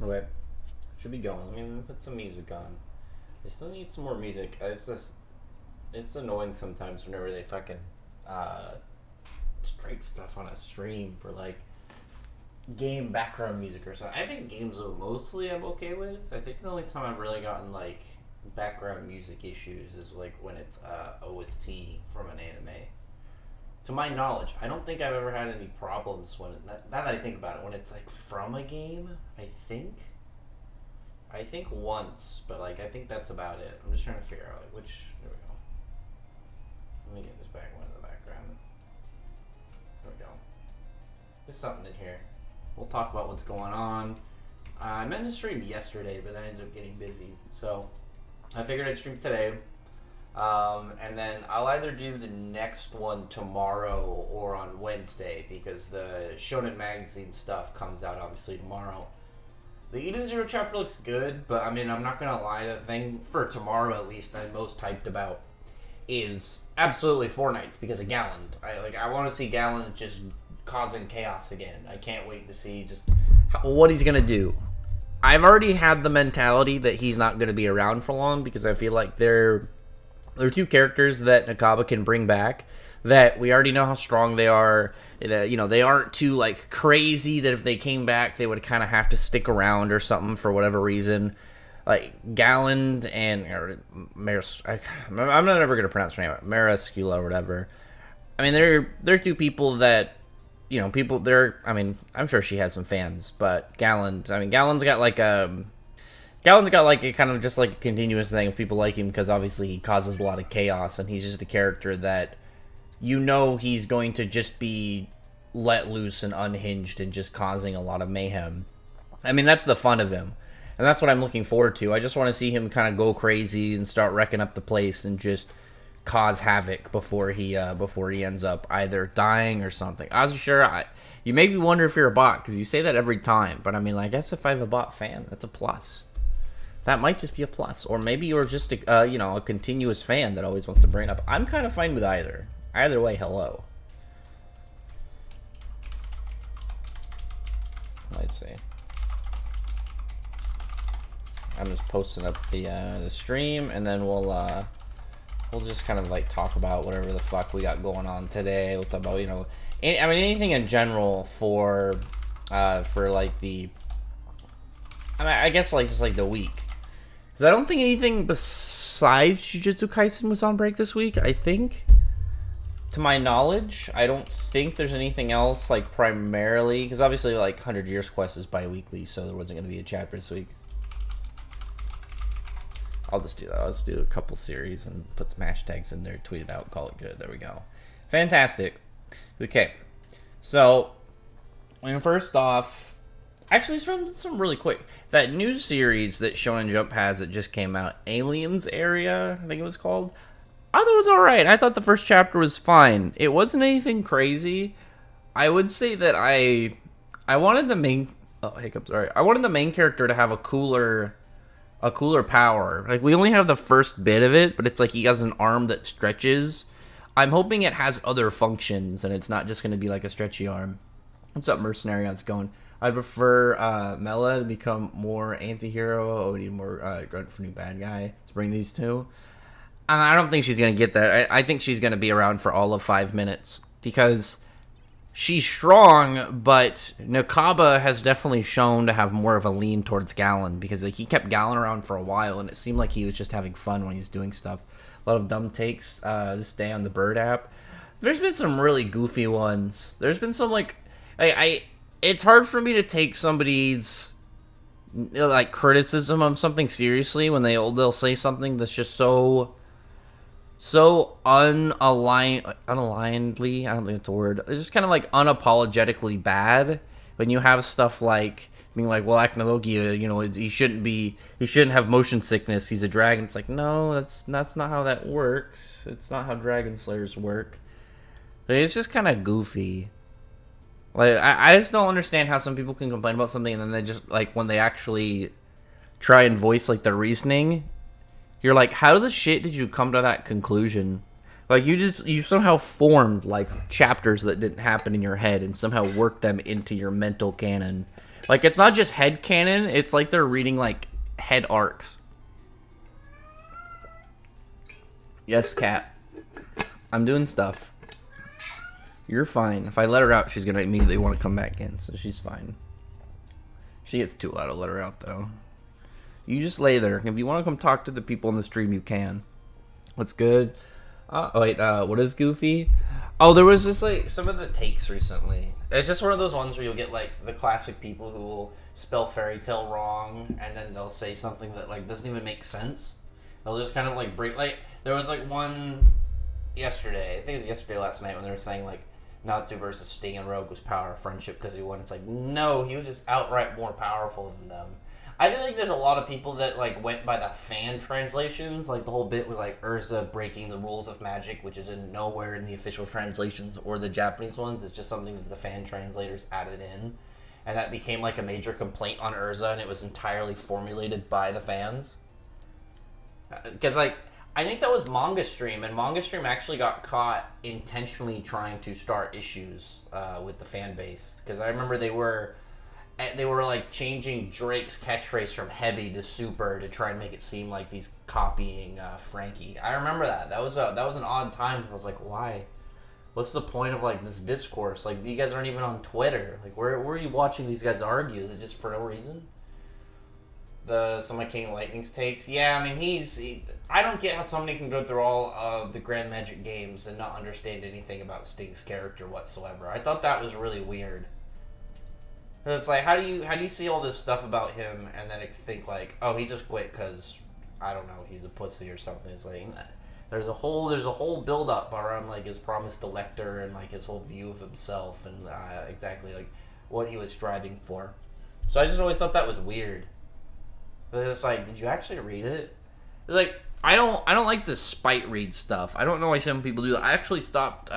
Okay, should be going. Let me put some music on. I still need some more music. It's annoying sometimes whenever they fucking uh, strike stuff on a stream for like game background music or something. I think games are mostly I'm okay with. I think the only time I've really gotten like background music issues is like when it's OST from an anime. To my knowledge, I don't think I've ever had any problems when now that I think about it, when it's like from a game. I think once, but like I think that's about it. I'm just trying to figure out like which. There we go. Let me get this back one in the background. There we go. There's something in here. We'll talk about what's going on. I meant to stream yesterday, but then I ended up getting busy, so I figured I'd stream today. And then I'll either do the next one tomorrow or on Wednesday because the Shonen magazine stuff comes out obviously tomorrow. The Eden Zero chapter looks good, but I mean, I'm not gonna lie, the thing for tomorrow at least I'm most hyped about is absolutely Four Knights because of Galand. I want to see Galand just causing chaos again. I can't wait to see just what he's gonna do. I've already had the mentality that he's not gonna be around for long because I feel like they're two characters that Nakaba can bring back that we already know how strong they are. They aren't too like crazy that if they came back they would kind of have to stick around or something for whatever reason. Like Galand and I'm not ever gonna pronounce her name, Marascula or whatever. I mean, they're two people that I'm sure she has some fans, but Galand's got like a kind of just like a continuous thing of people like him because obviously he causes a lot of chaos and he's just a character that he's going to just be let loose and unhinged and just causing a lot of mayhem. I mean, that's the fun of him. And that's what I'm looking forward to. I just want to see him kind of go crazy and start wrecking up the place and just cause havoc before he ends up either dying or something. I was sure you make me wonder if you're a bot because you say that every time. But I mean, I guess if I have a bot fan, that's a plus. That might just be a plus. Or maybe you're just a continuous fan that always wants to bring it up. I'm kind of fine with either. Either way, hello. Let's see. I'm just posting up the stream, and then we'll just kind of like talk about whatever the fuck we got going on today. We'll talk about anything in general for like the. I guess like just like the week. Because I don't think anything besides Jujutsu Kaisen was on break this week. I think, to my knowledge, I don't think there's anything else like primarily. Because obviously, like 100 Years Quest is bi-weekly, so there wasn't going to be a chapter this week. I'll just do that. I'll just do a couple series and put some hashtags in there, tweet it out, call it good. There we go. Fantastic. Okay, so first off, actually, some really quick. That new series that Shonen Jump has that just came out, Aliens Area, I think it was called. I thought it was alright. I thought the first chapter was fine. It wasn't anything crazy. I would say that I wanted the main I wanted the main character to have a cooler power. Like, we only have the first bit of it, but it's like he has an arm that stretches. I'm hoping it has other functions and it's not just going to be like a stretchy arm. What's up, Mercenary? How's it going? I'd prefer Mela to become more anti-hero. I would need more Grunt for new bad guy to bring these two. I don't think she's going to get that. I think she's going to be around for all of 5 minutes because she's strong, but Nakaba has definitely shown to have more of a lean towards Galand because like, he kept Galand around for a while and it seemed like he was just having fun when he was doing stuff. A lot of dumb takes this day on the Bird app. There's been some really goofy ones. There's been some like it's hard for me to take somebody's like criticism of something seriously when they'll say something that's just so unalignedly, I don't think it's a word. It's just kind of like unapologetically bad when you have stuff like being like, well, Acnologia, he shouldn't have motion sickness. He's a dragon. It's like, no, that's not how that works. It's not how dragon slayers work. But it's just kind of goofy. Like, I just don't understand how some people can complain about something and then they just, like, when they actually try and voice, like, the reasoning, you're like, how the shit did you come to that conclusion? Like, you somehow formed, like, chapters that didn't happen in your head and somehow worked them into your mental canon. Like, it's not just head canon, it's like they're reading, like, head arcs. Yes, cat. I'm doing stuff. You're fine. If I let her out, she's gonna immediately want to come back in, so she's fine. She gets too loud to let her out, though. You just lay there. If you want to come talk to the people in the stream, you can. What's good? What is Goofy? Oh, there was just, like, some of the takes recently. It's just one of those ones where you'll get, like, the classic people who will spell fairy tale wrong, and then they'll say something that, like, doesn't even make sense. They'll just kind of, like, break, like, there was, like, one yesterday, I think it was yesterday last night, when they were saying, like, Natsu versus Sting and Rogue was power of friendship because he won. It's like, no, he was just outright more powerful than them. I feel like there's a lot of people that, like, went by the fan translations, like the whole bit with, like, Urza breaking the rules of magic, which is in nowhere in the official translations or the Japanese ones. It's just something that the fan translators added in, and that became, like, a major complaint on Urza, and it was entirely formulated by the fans. Because, like, I think that was Manga Stream, and Manga Stream actually got caught intentionally trying to start issues with the fan base. Because I remember they were like changing Drake's catchphrase from heavy to super to try and make it seem like he's copying Frankie. I remember that. That was an odd time. I was like, why? What's the point of, like, this discourse? Like, you guys aren't even on Twitter. Like, where are you watching these guys argue? Is it just for no reason? Some of King Lightning's takes. Yeah, I mean, I don't get how somebody can go through all of the Grand Magic games and not understand anything about Sting's character whatsoever. I thought that was really weird. It's like, how do you see all this stuff about him and then think, like, oh, he just quit because, I don't know, he's a pussy or something. It's like, there's a whole build up around, like, his promise to Lecter and, like, his whole view of himself and exactly, like, what he was striving for. So I just always thought that was weird. But it's like, did you actually read it? It's like, I don't like the spite read stuff. I don't know why some people do that. I actually stopped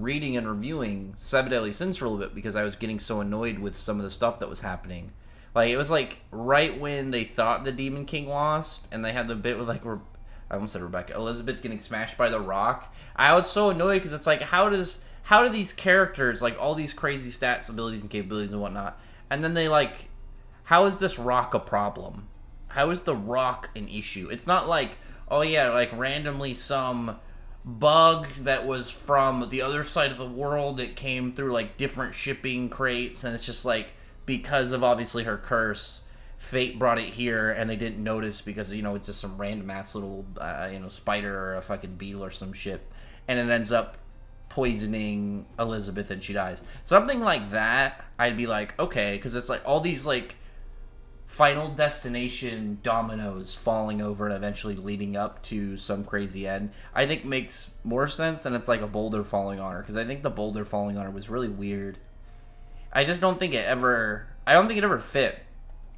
reading and reviewing Seven Deadly Sins for a little bit because I was getting so annoyed with some of the stuff that was happening. Like, it was like right when they thought the Demon King lost, and they had the bit with, like, I almost said Rebecca, Elizabeth getting smashed by the rock. I was so annoyed because it's like, how do these characters, like, all these crazy stats, abilities, and capabilities and whatnot, and then they, like, how is this rock a problem? How is the rock an issue? It's not like, oh yeah, like, randomly some bug that was from the other side of the world that came through, like, different shipping crates, and it's just like, because of obviously her curse, fate brought it here, and they didn't notice because, you know, it's just some random ass little, spider or a fucking beetle or some shit, and it ends up poisoning Elizabeth and she dies. Something like that, I'd be like, okay, because it's like all these, like, Final Destination dominoes falling over and eventually leading up to some crazy end, I think makes more sense than it's like a boulder falling on her, because I think the boulder falling on her was really weird. I just don't think it ever fit.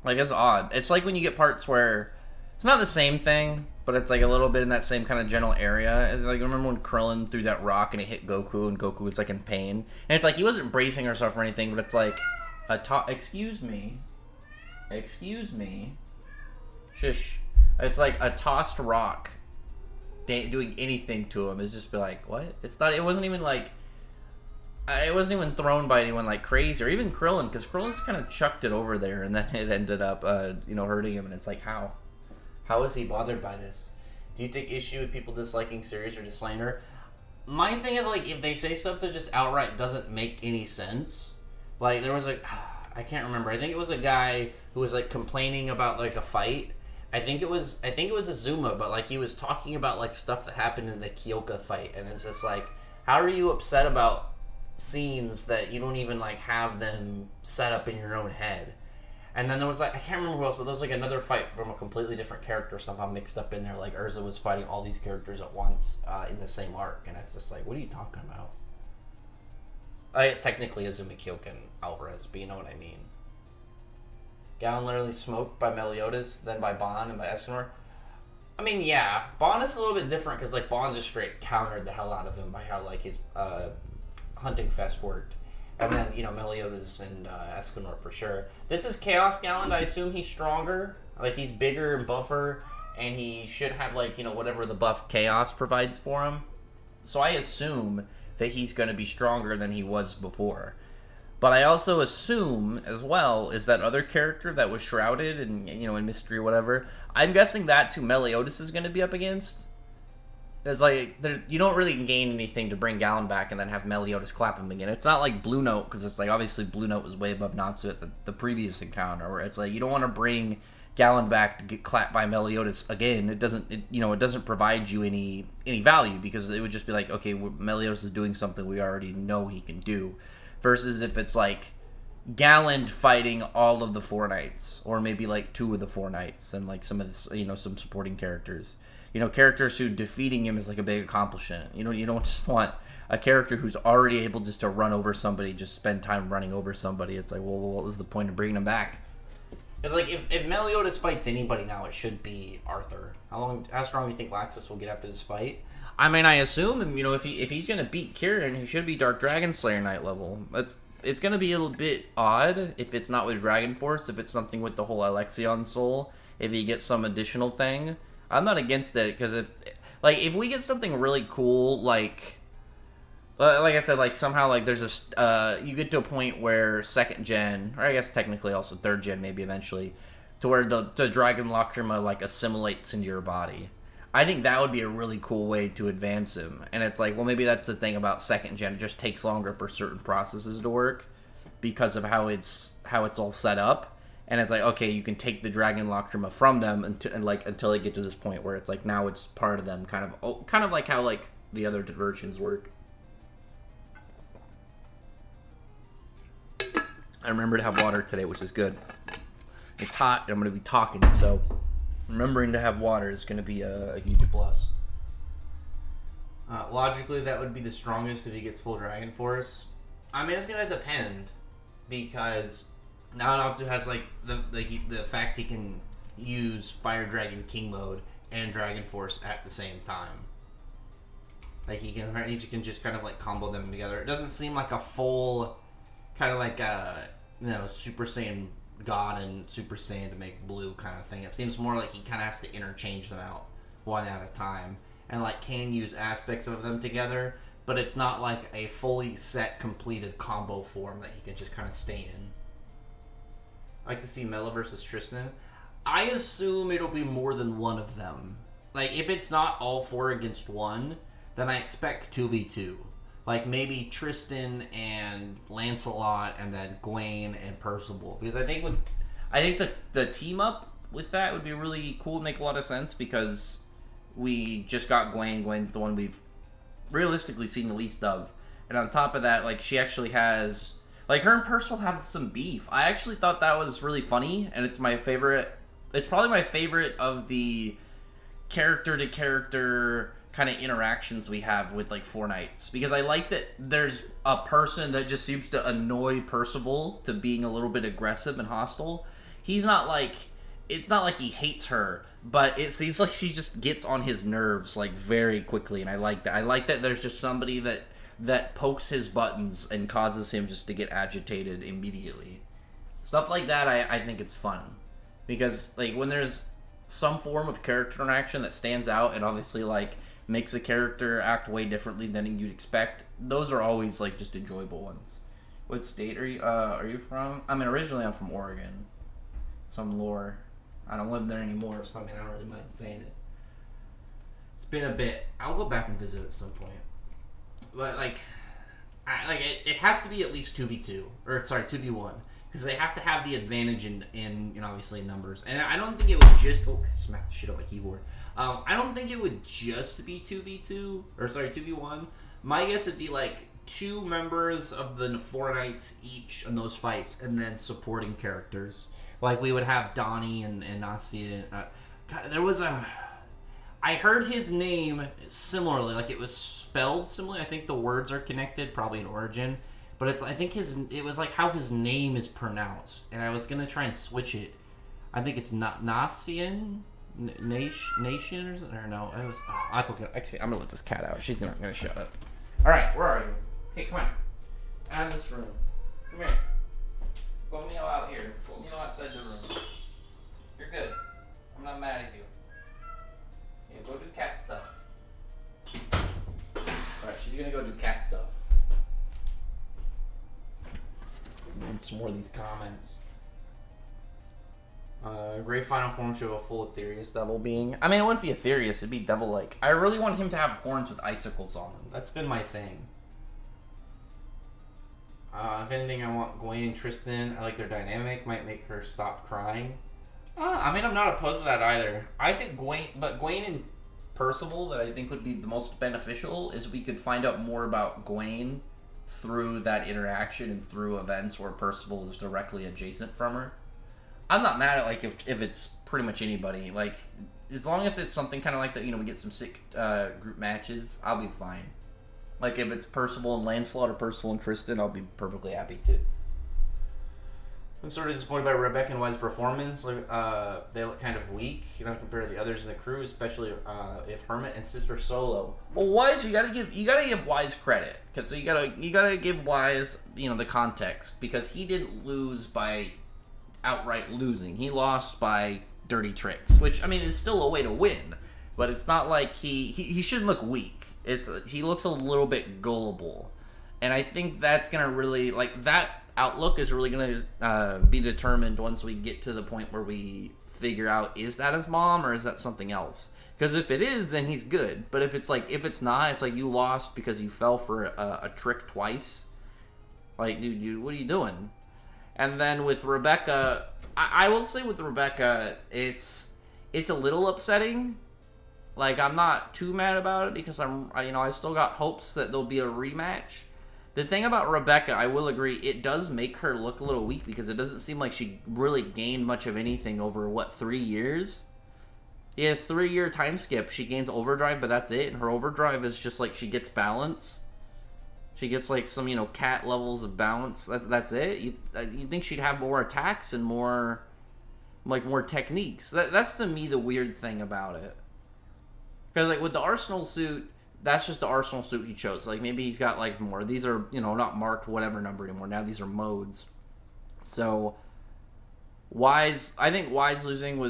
Like, it's odd. It's like when you get parts where it's not the same thing, but it's like a little bit in that same kind of general area. It's like, remember when Krillin threw that rock and it hit Goku, and Goku was like in pain, and it's like he wasn't bracing herself or anything, but it's like excuse me. Shush. It's like a tossed rock doing anything to him is just be like, what? It wasn't even thrown by anyone like crazy, or even Krillin, because Krillin just kind of chucked it over there, and then it ended up, hurting him, and it's like, how? How is he bothered by this? Do you take issue with people disliking series or disliking her? My thing is, like, if they say stuff that just outright doesn't make any sense, like, there was I can't remember. I think it was a guy who was, like, complaining about, like, a fight. I think it was Azuma, but, like, he was talking about, like, stuff that happened in the Kyoka fight, and it's just like, how are you upset about scenes that you don't even, like, have them set up in your own head? And then there was, like, I can't remember who else, but there was, like, another fight from a completely different character somehow mixed up in there. Like, Urza was fighting all these characters at once in the same arc, and it's just like, what are you talking about? Technically Azuma Kyoken Alvarez, but you know what I mean. Galand literally smoked by Meliodas, then by Bon, and by Escanor. I mean, yeah, Bon is a little bit different, because, like, Bon just straight countered the hell out of him by how, like, his hunting fest worked. And then, Meliodas and Escanor for sure. This is Chaos Galand. I assume he's stronger. Like, he's bigger and buffer, and he should have, like, whatever the buff Chaos provides for him. So I assume that he's going to be stronger than he was before. But I also assume as well is that other character that was shrouded and in mystery or whatever. I'm guessing that's who Meliodas is going to be up against. It's like you don't really gain anything to bring Galand back and then have Meliodas clap him again. It's not like Blue Note, because it's like obviously Blue Note was way above Natsu at the previous encounter, where it's like you don't want to bring Galand back to get clapped by Meliodas again. It doesn't provide you any value, because it would just be like, okay, Meliodas is doing something we already know he can do, versus if it's like Galand fighting all of the Four Knights, or maybe like 2 of the Four Knights, and like some of the some supporting characters. Characters who defeating him is like a big accomplishment. You don't just want a character who's already able just to run over somebody, just spend time running over somebody. It's like, well, what was the point of bringing him back? It's like, if Meliodas fights anybody now, it should be Arthur. How strong do you think Laxus will get after this fight? I mean, I assume, if he's gonna beat Kieran, he should be Dark Dragon Slayer Knight level. It's gonna be a little bit odd if it's not with Dragon Force, if it's something with the whole Alexion Soul, if he gets some additional thing. I'm not against it, because if we get something really cool, like I said, like somehow like there's you get to a point where 2nd gen, or I guess technically also 3rd gen maybe eventually, to where the Dragon Lacrima like assimilates into your body. I think that would be a really cool way to advance him. And it's like, well, maybe that's the thing about 2nd gen. It just takes longer for certain processes to work because of how it's all set up. And it's like, okay, you can take the Dragon Lacrima from them until they get to this point where it's like now it's part of them, kind of like how like the other diversions work. I remembered to have water today, which is good. It's hot, and I'm going to be talking, so remembering to have water is going to be a huge plus. Logically, that would be the strongest if he gets full Dragon Force. I mean, it's going to depend, because now Natsu has like the fact he can use Fire Dragon King mode and Dragon Force at the same time. Like he can just kind of like combo them together. It doesn't seem like a full kind of like Super Saiyan God and Super Saiyan to make blue kind of thing. It seems more like he kind of has to interchange them out one at a time, and like can use aspects of them together, but it's not like a fully set completed combo form that he can just kind of stay in. I like to see Mela versus Tristan. I assume it'll be more than one of them. Like, if it's not all 4 against 1, then I expect 2v2. Like, maybe Tristan and Lancelot, and then Gwaine and Percival. Because I think the team up with that would be really cool, make a lot of sense, because we just got Gwaine. Gwaine's the one we've realistically seen the least of. And on top of that, like, she actually has... Like, her and Percival have some beef. I actually thought that was really funny, and it's my favorite. It's probably my favorite of the character-to-character kind of interactions we have with, like, Four Knights. Because I like that there's a person that just seems to annoy Percival to being a little bit aggressive and hostile. He's not like... It's not like he hates her, but it seems like she just gets on his nerves, like, very quickly, and I like that. I like that there's just somebody that pokes his buttons and causes him just to get agitated immediately. Stuff like that, I think it's fun. Because, like, when there's some form of character interaction that stands out and obviously, like, makes a character act way differently than you'd expect, those are always, like, just enjoyable ones. What state are you from? I mean, originally I'm from Oregon. Some lore. I don't live there anymore, so I mean, I don't really mind saying it. It's been a bit. I'll go back and visit at some point. But, it has to be at least 2v2. Or, sorry, 2v1. Because they have to have the advantage in obviously, numbers. And I don't think it would just... Oh, I smacked the shit out of my keyboard. I don't think it would just be 2v2. Or, sorry, 2v1. My guess would be, like, 2 members of the Four Knights each in those fights. And then supporting characters. Like, we would have Donnie and Nasia. God, there was a... I heard his name similarly, like it was spelled similarly. I think the words are connected, probably in origin, but I think it was like how his name is pronounced, and I was gonna try and switch it. I think it's not Nasian, Nation or something. Or no, it was. Oh, that's okay. Actually, I'm gonna let this cat out. She's not gonna shut up. All right, where are you? Hey, come on, out of this room. Come here. Go meow out here. Go meow outside the room. You're good. I'm not mad at you. Yeah, go do cat stuff. Alright, she's gonna go do cat stuff. some more of these comments. Great final form show a full Aetherius devil being. I mean, it wouldn't be Aetherius, it'd be devil-like. I really want him to have horns with icicles on them. That's been my thing. If anything, I want Gwen and Tristan. I like their dynamic. Might make her stop crying. I mean, I'm not opposed to that either. I think Gwen and Percival, that I think would be the most beneficial, is we could find out more about Gwen through that interaction and through events where Percival is directly adjacent from her. I'm not mad at, like, if it's pretty much anybody. Like, as long as it's something kind of like that, we get some sick group matches, I'll be fine. Like, if it's Percival and Lancelot or Percival and Tristan, I'll be perfectly happy too. I'm sort of disappointed by Rebecca and Wise's performance. Like, they look kind of weak, compared to the others in the crew, especially if Hermit and Sister Solo. Well, Wise, you gotta give Wise credit, because you gotta give Wise the context, because he didn't lose by outright losing. He lost by dirty tricks, which I mean is still a way to win, but it's not like he shouldn't look weak. He looks a little bit gullible, and I think that's gonna really that outlook is really gonna be determined once we get to the point where we figure out, is that his mom or is that something else? Because if it is, then he's good. But if it's not, it's like you lost because you fell for a trick twice. Like, dude, what are you doing? And then with Rebecca, I will say with Rebecca, it's a little upsetting. Like, I'm not too mad about it because I still got hopes that there'll be a rematch. The thing about Rebecca, I will agree, it does make her look a little weak because it doesn't seem like she really gained much of anything over, 3 years? Yeah, 3-year time skip. She gains overdrive, but that's it. And her overdrive is just like she gets balance. She gets like some, cat levels of balance. That's it. You think she'd have more attacks and more techniques. That's to me the weird thing about it. Because like with the Arsenal suit, that's just the Arsenal suit he chose. Like maybe he's got like more. These are not marked whatever number anymore. Now these are modes. So I think Wise losing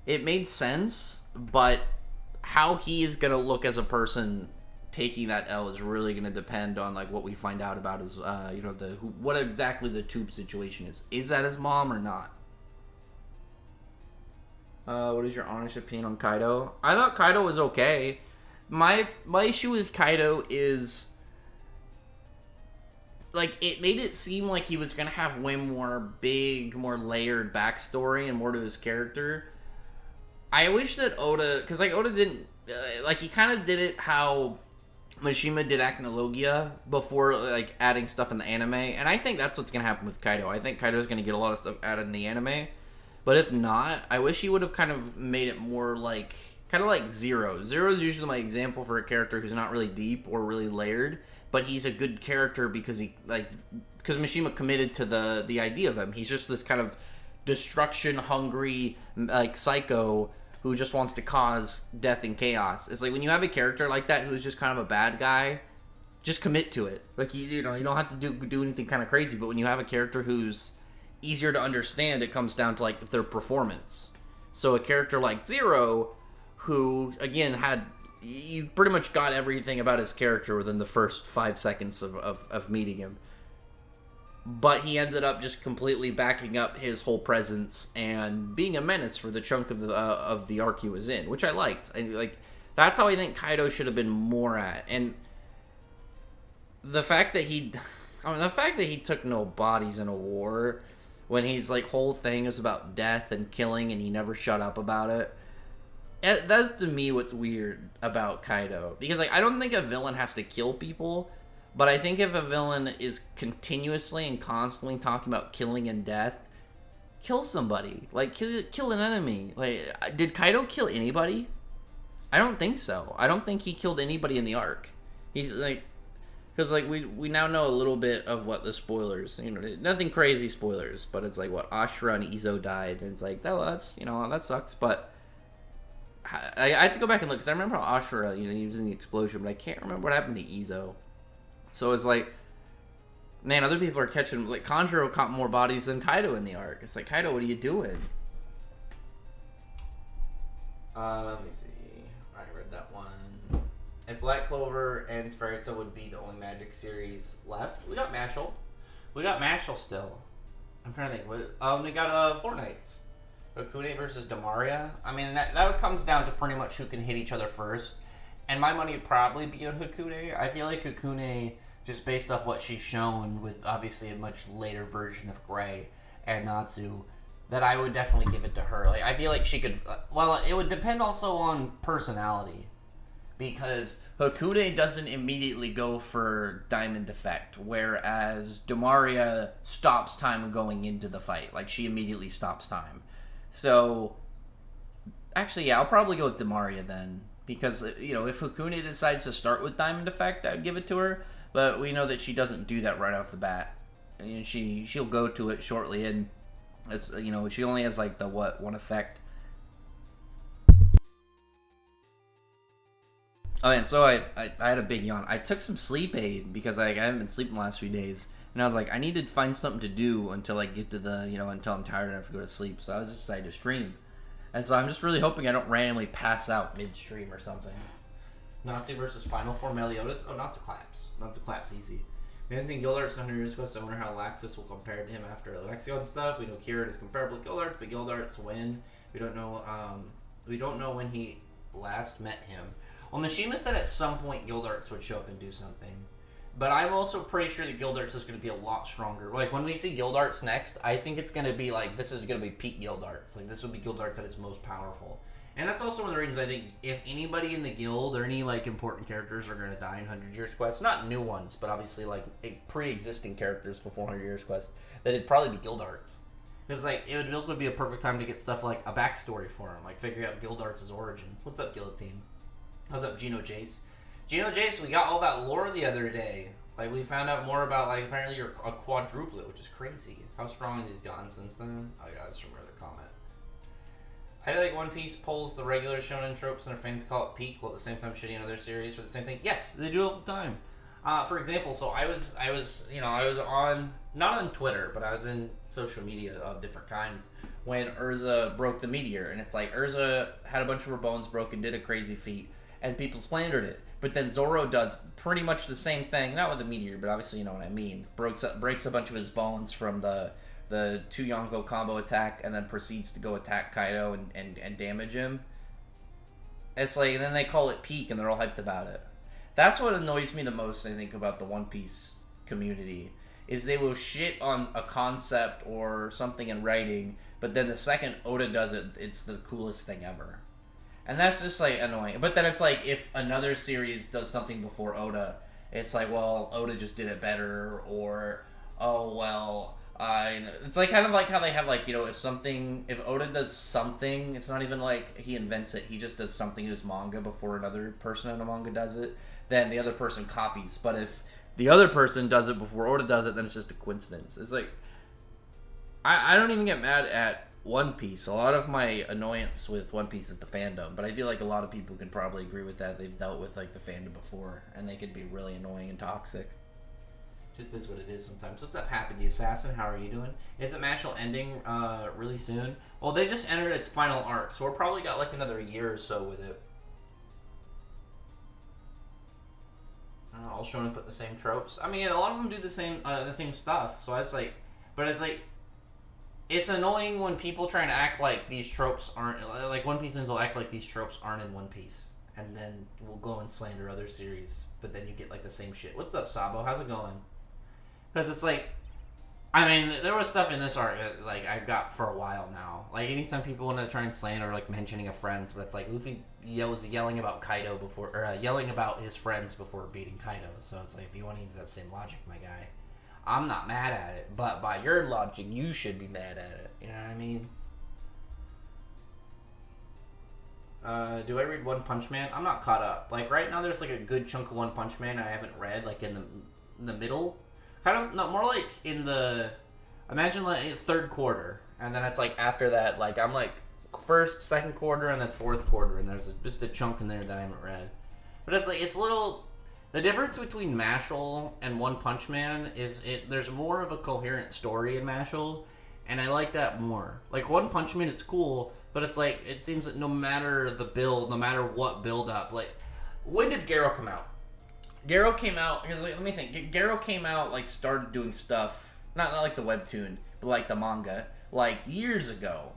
it made sense, but how he is gonna look as a person taking that L is really gonna depend on like what we find out about his what exactly the tube situation is. Is that his mom or not? What is your honest opinion on Kaido? I thought Kaido was okay. My issue with Kaido is like it made it seem like he was gonna have way more more layered backstory and more to his character. I wish that Oda, because like Oda didn't he kind of did it how Mishima did Acnologia before like adding stuff in the anime, and I think that's what's gonna happen with Kaido. I think Kaido's gonna get a lot of stuff added in the anime. But if not, I wish he would have kind of made it more like, kind of like Zero. Zero is usually my example for a character who's not really deep or really layered, but he's a good character because because Mishima committed to the idea of him. He's just this kind of destruction-hungry, like, psycho who just wants to cause death and chaos. It's like when you have a character like that who's just kind of a bad guy, just commit to it. Like, you don't have to do anything kind of crazy, but when you have a character who's easier to understand, it comes down to like their performance. So a character like Zero, who again you pretty much got everything about his character within the first 5 seconds of meeting him, but he ended up just completely backing up his whole presence and being a menace for the chunk of the arc he was in, which I liked. And like that's how I think Kaido should have been more at. And the fact that he took no bodies in a war, when his like whole thing is about death and killing and he never shut up about it. That's to me what's weird about Kaido. Because like I don't think a villain has to kill people, but I think if a villain is continuously and constantly talking about killing and death, kill somebody. Like kill an enemy. Like did Kaido kill anybody? I don't think so. I don't think he killed anybody in the arc. He's like, because like we now know a little bit of what the spoilers, nothing crazy spoilers, but it's like what Ashura and Izo died, and it's like that's that sucks. But I had to go back and look because I remember how Ashura, he was in the explosion, but I can't remember what happened to Izo. So it's like, man, other people are catching like Kanjuro caught more bodies than Kaido in the arc. It's like, Kaido, what are you doing? Let me see. I read that one. If Black Clover and Sferita would be the only Magic series left, we got Mashal. We got Mashal still. I'm trying to think. We got Fortnites. Hakune versus Demaria. I mean, that comes down to pretty much who can hit each other first. And my money would probably be on Hakune. I feel like Hakune, just based off what she's shown with obviously a much later version of Gray and Natsu, that I would definitely give it to her. Like, I feel like she could... Well, it would depend also on personality. Because Hakune doesn't immediately go for Diamond Effect, whereas Demaria stops time going into the fight. Like, she immediately stops time. So, actually, yeah, I'll probably go with Demaria then. Because, if Hakune decides to start with Diamond Effect, I'd give it to her. But we know that she doesn't do that right off the bat. And she'll go to it shortly, and, she only has, like, one effect. Oh, and so I had a big yawn. I took some sleep aid because I haven't been sleeping the last few days. And I was like, I need to find something to do until I get to until I'm tired enough to go to sleep. So I was just decided to stream. And so I'm just really hoping I don't randomly pass out mid-stream or something. Natsu versus Final Form Meliodas. Oh, Natsu claps. Natsu claps easy. Managing Gildart's 100 years quest. I wonder how Laxus will compare to him after Alexion stuff. We know Kieran is comparable to Gildart, but Gildart's win. We don't know when he last met him. Well, Mishima said at some point Gildarts would show up and do something. But I'm also pretty sure that Gildarts is going to be a lot stronger. Like, when we see Gildarts next, I think it's going to be like, this is going to be peak Gildarts. Like, this would be Gildarts at its most powerful. And that's also one of the reasons I think if anybody in the guild or any, like, important characters are going to die in 100 Years Quest, not new ones, but obviously, like, pre-existing characters before 100 Years Quest, that it'd probably be Gildarts. Because, like, it would also be a perfect time to get stuff like a backstory for him, like figuring out Gildarts' origin. What's up, Guillotine? How's up, Geno Jace? Geno Jace, we got all that lore the other day. Like, we found out more about, like, apparently you're a quadruplet, which is crazy. How strong has he gotten since then? Oh, yeah, that's from another comment. I feel like One Piece pulls the regular shonen tropes and their fans call it peak, while at the same time shitting on other series for the same thing. Yes, they do all the time. For example, so I was on, not on Twitter, but I was in social media of different kinds when Urza broke the meteor. And it's like, Urza had a bunch of her bones broken, did a crazy feat, and people slandered it. But then Zoro does pretty much the same thing, not with the meteor, but obviously you know what I mean. Breaks a bunch of his bones from the two Yonko combo attack, and then proceeds to go attack Kaido and damage him. It's like, and then they call it peak, and they're all hyped about it. That's what annoys me the most, I think, about the One Piece community, is they will shit on a concept or something in writing, but then the second Oda does it, it's the coolest thing ever. And that's just, like, annoying. But then it's like, if another series does something before Oda, it's like, well, Oda just did it better, or, oh, well, it's like, kind of like how they have, like, if Oda does something, it's not even like he invents it, he just does something in his manga before another person in a manga does it, then the other person copies. But if the other person does it before Oda does it, then it's just a coincidence. It's like, I don't even get mad at One Piece. A lot of my annoyance with One Piece is the fandom, but I feel like a lot of people can probably agree with that. They've dealt with, like, the fandom before, and they could be really annoying and toxic. Just is what it is sometimes. What's up, Happy the Assassin? How are you doing? Isn't Mashal ending really soon? Well, they just entered its final arc, so we're probably got, like, another year or so with it. All Shonen put the same tropes. I mean, a lot of them do the same stuff, so it's like, but it's like, it's annoying when people try to act like these tropes aren't, like, One Piece will act like these tropes aren't in One Piece, and then we'll go and slander other series, but then you get, like, the same shit. What's up, Sabo? How's it going? Because it's like, I mean, there was stuff in this arc that, like, I've got for a while now. Like, anytime people want to try and slander, like, mentioning a friends, but it's like, Luffy was yelling about Kaido before, or yelling about his friends before beating Kaido, so it's like, if you want to use that same logic, my guy, I'm not mad at it, but by your logic, you should be mad at it. You know what I mean? Do I read One Punch Man? I'm not caught up. Like, right now, there's, like, a good chunk of One Punch Man I haven't read, like, in the middle. Kind of, no, more like in the, imagine, like, third quarter. And then it's, like, after that, like, I'm, like, first, second quarter, and then fourth quarter. And there's just a chunk in there that I haven't read. But it's, like, it's a little... The difference between Mashal and One Punch Man is there's more of a coherent story in Mashal, and I like that more. Like, One Punch Man is cool, but it's like, it seems that no matter the build, no matter what build up, like, when did Garo come out? Garo came out, because, like, let me think, Garo came out, like, started doing stuff not like the webtoon, but like the manga, like years ago,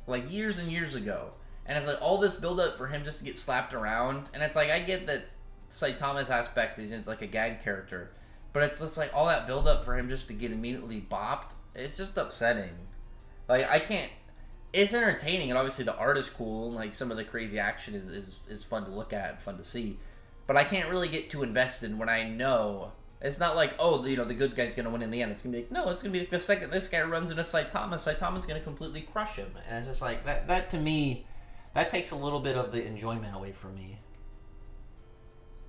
like years and years ago. And it's like all this build up for him just to get slapped around, and it's like I get that Saitama's aspect is like a gag character, but it's just like all that build up for him just to get immediately bopped. It's just upsetting. Like I can't. It's entertaining, and obviously the art is cool, and like some of the crazy action is fun to look at and fun to see. But I can't really get too invested when I know it's not like, oh, you know, the good guy's gonna win in the end. It's gonna be like, no, it's gonna be like the second this guy runs into Saitama's gonna completely crush him, and it's just like that to me. That takes a little bit of the enjoyment away from me.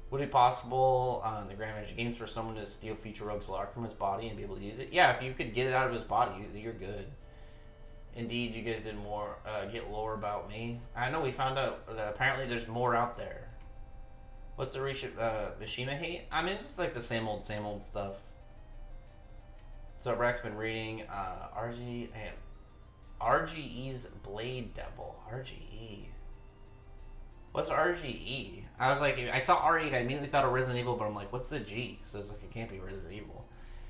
Would it be possible on the Grand Magic Games for someone to steal Future Rogue's lock from his body and be able to use it? Yeah, if you could get it out of his body, you're good. Indeed, you guys did more, get lore about me. I know we found out that apparently there's more out there. What's the Mishima hate? I mean, it's just like the same old stuff. So Brack's been reading RGE's Blade Devil. RGE. What's RGE? I was like, I saw R8, I immediately thought of Resident Evil, but I'm like, what's the G? So it's like, it can't be Resident Evil.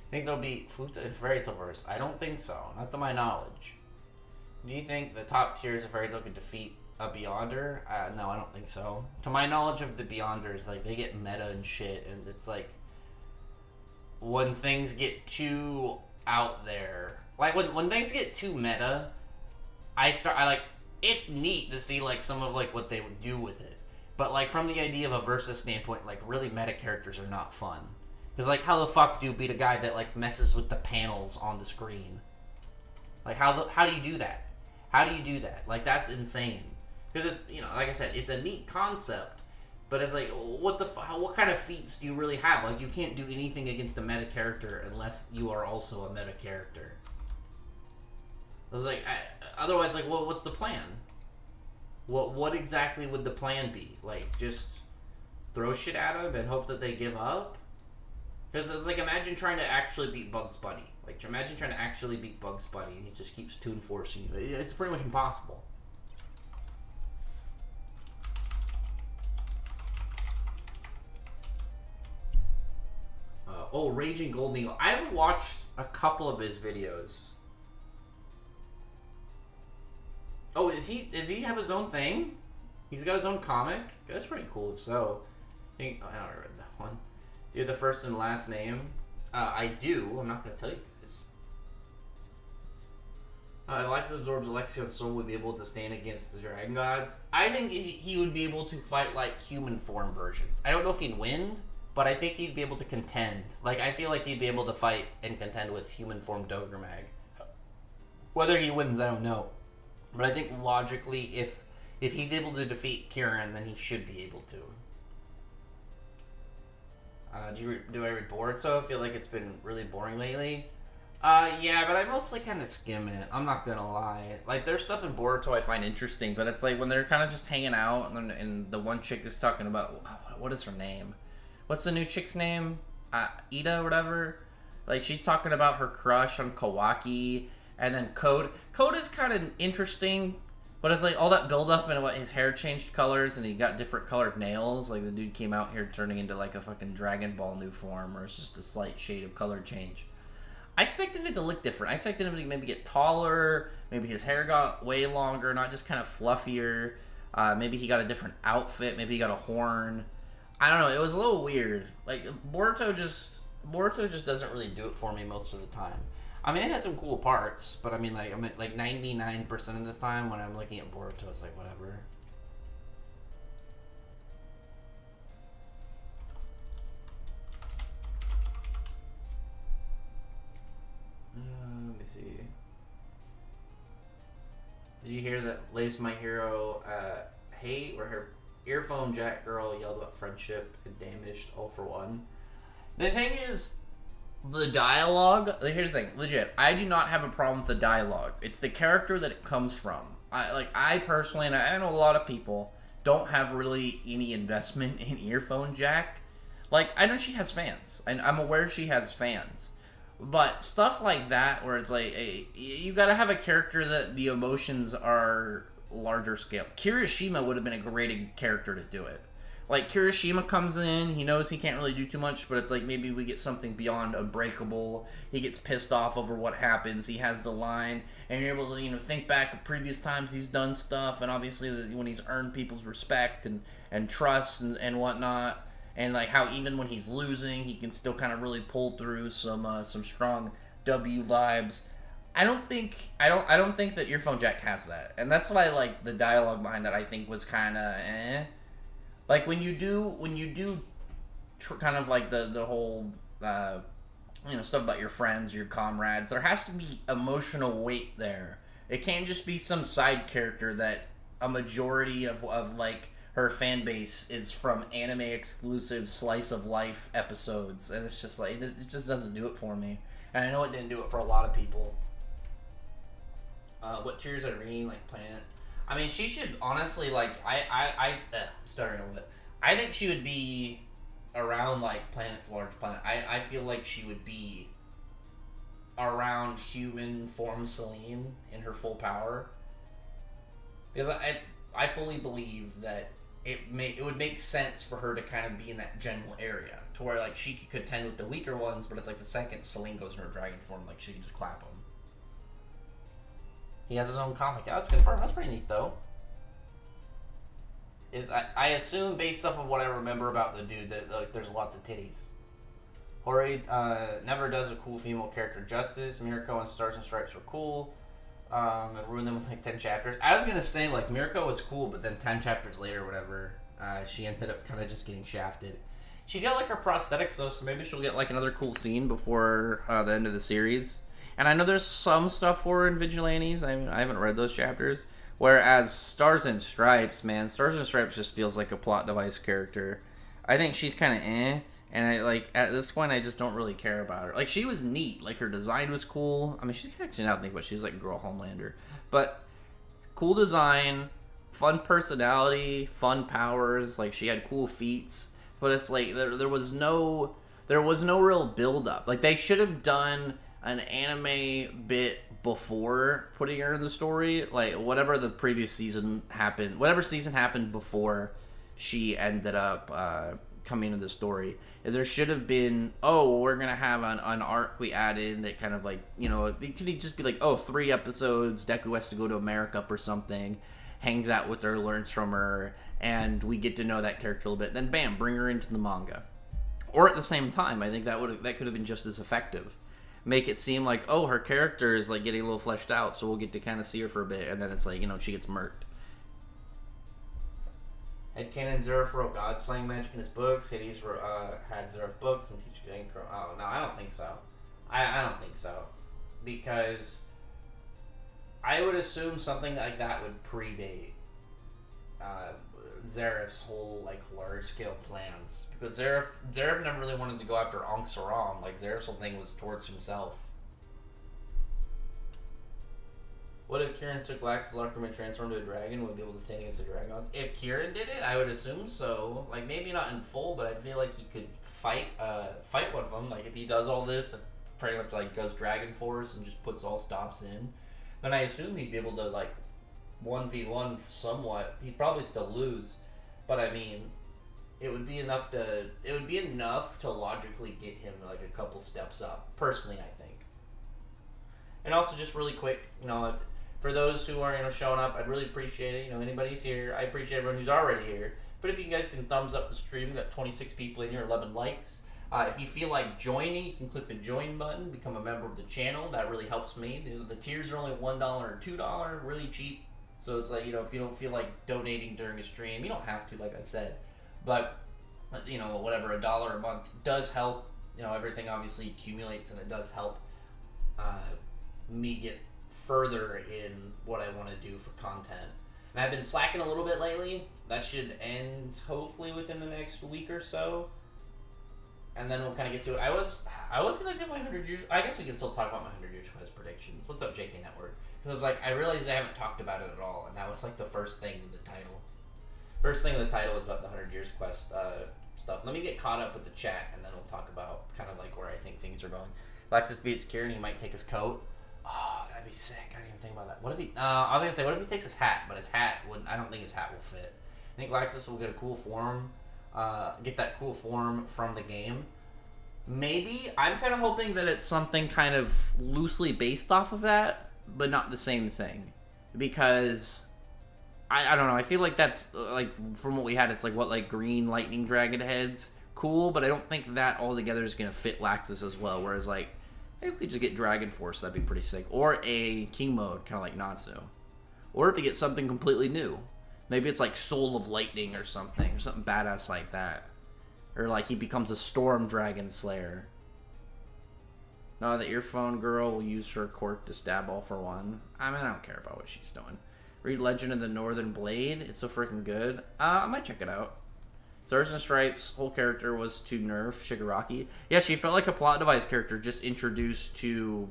I think there'll be Fairy Tail verse. I don't think so. Not to my knowledge. Do you think the top tiers of Fairy Tail could defeat a Beyonder? No, I don't think so. To my knowledge of the Beyonders, like, they get meta and shit, and it's like, when things get too out there, like, when things get too meta, I like, it's neat to see, like, some of, like, what they would do with it. But, like, from the idea of a versus standpoint, like, really meta characters are not fun. Because, like, how the fuck do you beat a guy that, like, messes with the panels on the screen? Like, how do you do that? How do you do that? Like, that's insane. Because, you know, like I said, it's a neat concept. But it's like, what kind of feats do you really have? Like, you can't do anything against a meta character unless you are also a meta character. I was like, otherwise, like, well, what's the plan? What exactly would the plan be? Like, just throw shit at them and hope that they give up? Because it's like, imagine trying to actually beat Bugs Bunny. Like, imagine trying to actually beat Bugs Bunny and he just keeps toon forcing you. It's pretty much impossible. Raging Golden Eagle. I've watched a couple of his videos. Oh, does he have his own thing? He's got his own comic? That's pretty cool if so. I don't read that one. Do you have the first and last name? I do. I'm not going to tell you guys. Alexa absorbs Alexion's soul would be able to stand against the dragon gods. I think he would be able to fight like human form versions. I don't know if he'd win, but I think he'd be able to contend. Like, I feel like he'd be able to fight and contend with human form Dogremag. Whether he wins, I don't know. But I think logically, if he's able to defeat Kieran, then he should be able to. Do I read Boruto? I feel like it's been really boring lately. Yeah, but I mostly kind of skim it. I'm not gonna lie. Like, there's stuff in Boruto I find interesting, but it's like when they're kind of just hanging out, and the one chick is talking about, what is her name? What's the new chick's name? Ida or whatever? Like, she's talking about her crush on Kawaki, and then Code is kind of interesting, but it's like all that build up and what his hair changed colors and he got different colored nails. Like, the dude came out here turning into like a fucking Dragon Ball new form, or it's just a slight shade of color change. I expected it to look different. I expected him to maybe get taller, maybe his hair got way longer, not just kind of fluffier. Maybe he got a different outfit, maybe he got a horn. I don't know, it was a little weird. Like, Boruto just doesn't really do it for me most of the time. I mean, it has some cool parts, but I mean, like, 99% of the time when I'm looking at Boruto, it's like, whatever. Let me see. Did you hear that latest My Hero hate, where her earphone jack girl yelled about friendship and damaged All For One? The thing is, the dialogue, here's the thing, legit, I do not have a problem with the dialogue. It's the character that it comes from. I personally, and I know a lot of people, don't have really any investment in earphone jack. Like, I know she has fans, and I'm aware she has fans. But stuff like that, where it's like, you gotta have a character that the emotions are larger scale. Kirishima would have been a great character to do it. like Kirishima comes in, he knows he can't really do too much, but it's like maybe we get something beyond Unbreakable. He gets pissed off over what happens. He has the line, and you're able to think back at previous times he's done stuff, and obviously when he's earned people's respect and trust and whatnot, and like how even when he's losing, he can still kind of really pull through some strong W vibes. I don't think that Earphone Jack has that, and that's why like the dialogue behind that I think was kind of eh. Like when you do kind of like the whole stuff about your friends, your comrades, there has to be emotional weight there. It can't just be some side character that a majority of like her fan base is from anime exclusive slice of life episodes, and it's just like it just doesn't do it for me. And I know it didn't do it for a lot of people. What Tears Irene, like Planet. I mean, she should honestly, like, stuttering a little bit. I think she would be around, like, Planet's Large Planet. I feel like she would be around human form Celine in her full power. Because I fully believe that it would make sense for her to kind of be in that general area. To where, like, she could contend with the weaker ones, but it's like the second Celine goes in her dragon form, like, she could just clap them. He has his own comic. Yeah, that's confirmed. That's pretty neat, though. I assume, based off of what I remember about the dude, that like there's lots of titties. Hori never does a cool female character justice. Mirko and Stars and Stripes were cool. And ruined them with like 10 chapters. I was gonna say like Mirko was cool, but then 10 chapters later, whatever, she ended up kind of just getting shafted. She's got like her prosthetics though, so maybe she'll get like another cool scene before the end of the series. And I know there's some stuff for her in Vigilantes. I mean, I haven't read those chapters. Whereas Stars and Stripes, man, Stars and Stripes just feels like a plot device character. I think she's kind of eh. And I like at this point, I just don't really care about her. Like she was neat. Like her design was cool. I mean, she's actually now think about she's like Girl Homelander, but cool design, fun personality, fun powers. Like she had cool feats. But it's like there was no real build up. Like they should have done an anime bit before putting her in the story, like whatever the previous season happened, whatever season happened before she ended up coming into the story. There should have been, we're gonna have an arc we added that kind of like, it could just be like, 3 episodes, Deku has to go to America or something, hangs out with her, learns from her, and we get to know that character a little bit. Then bam, bring her into the manga. Or at the same time, I think that could have been just as effective. Make it seem like, her character is like getting a little fleshed out, so we'll get to kind of see her for a bit, and then it's like, she gets murked. Headcanon Zeref wrote God Slaying Magic in his books. Hades had Zeref books and teach Gankro. Oh, no, I don't think so. I don't think so. Because I would assume something like that would predate Zeref's whole like large scale plans, because Zeref never really wanted to go after Ankh Saram. Like Zeref's whole thing was towards himself. What if Kieran took Lax's locker and transformed into a dragon? Would be able to stand against the dragons? If Kieran did it, I would assume so. Like maybe not in full, but I feel like he could fight one of them. Like if he does all this and pretty much like goes Dragon Force and just puts all stops in, then I assume he'd be able to like 1v1 somewhat. He'd probably still lose, but I mean, it would be enough to logically get him like a couple steps up. Personally, I think. And also, just really quick, for those who are showing up, I'd really appreciate it. Anybody's here, I appreciate everyone who's already here. But if you guys can thumbs up the stream, we got 26 people in here, 11 likes. If you feel like joining, you can click the join button, become a member of the channel. That really helps me. The tiers are only $1 or $2, really cheap. So it's like, if you don't feel like donating during a stream, you don't have to, like I said. But, whatever, $1 a month does help. Everything obviously accumulates, and it does help me get further in what I want to do for content. And I've been slacking a little bit lately. That should end, hopefully, within the next week or so. And then we'll kind of get to it. I was going to do my 100 years... I guess we can still talk about my 100 years quest predictions. What's up, JK Network? Because, I realized I haven't talked about it at all, and that was, the first thing in the title. First thing in the title is about the 100 Years Quest stuff. Let me get caught up with the chat, and then we'll talk about kind of, where I think things are going. Lexus beats Kieran, he might take his coat. Oh, that'd be sick. I didn't even think about that. What if he... I was going to say, what if he takes his hat, but his hat wouldn't... I don't think his hat will fit. I think Lexus will get a cool form. get that cool form from the game. Maybe I'm kind of hoping that it's something kind of loosely based off of that, but not the same thing, because I don't know. I feel like that's like from what we had, it's like what, like green lightning dragon heads, cool, but I don't think that altogether is gonna fit Laxus as well. Whereas like maybe if we just get Dragon Force, that'd be pretty sick, or a King mode, kind of like Natsu, or if we get something completely new, maybe it's like Soul of Lightning or something badass like that. Or like he becomes a Storm Dragon Slayer. No, the earphone girl will use her quirk to stab all for one. I mean, I don't care about what she's doing. Read Legend of the Northern Blade. It's so freaking good. I might check it out. Stars and Stripes' whole character was to nerf Shigaraki. Yeah, she felt like a plot device character just introduced to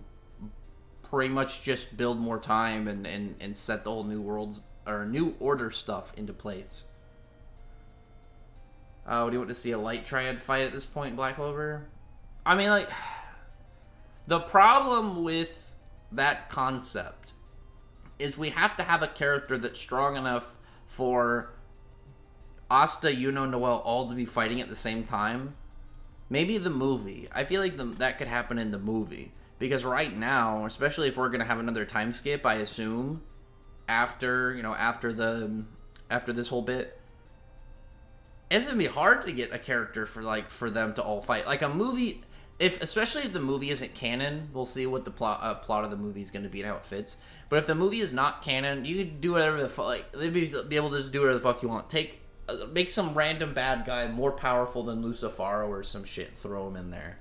pretty much just build more time and set the whole new worlds or new order stuff into place. Do you want to see a light triad fight at this point, Black Clover? I mean, like, the problem with that concept is we have to have a character that's strong enough for Asta, Yuno, Noelle all to be fighting at the same time. Maybe the movie. I feel like that could happen in the movie. Because right now, especially if we're going to have another time skip, I assume, after this whole bit, it's gonna be hard to get a character for them to all fight. Like a movie, especially if the movie isn't canon, we'll see what the plot of the movie is gonna be and how it fits. But if the movie is not canon, you can do whatever the fuck. Like they'd be able to just do whatever the fuck you want. Make some random bad guy more powerful than Lucifaro or some shit. Throw him in there.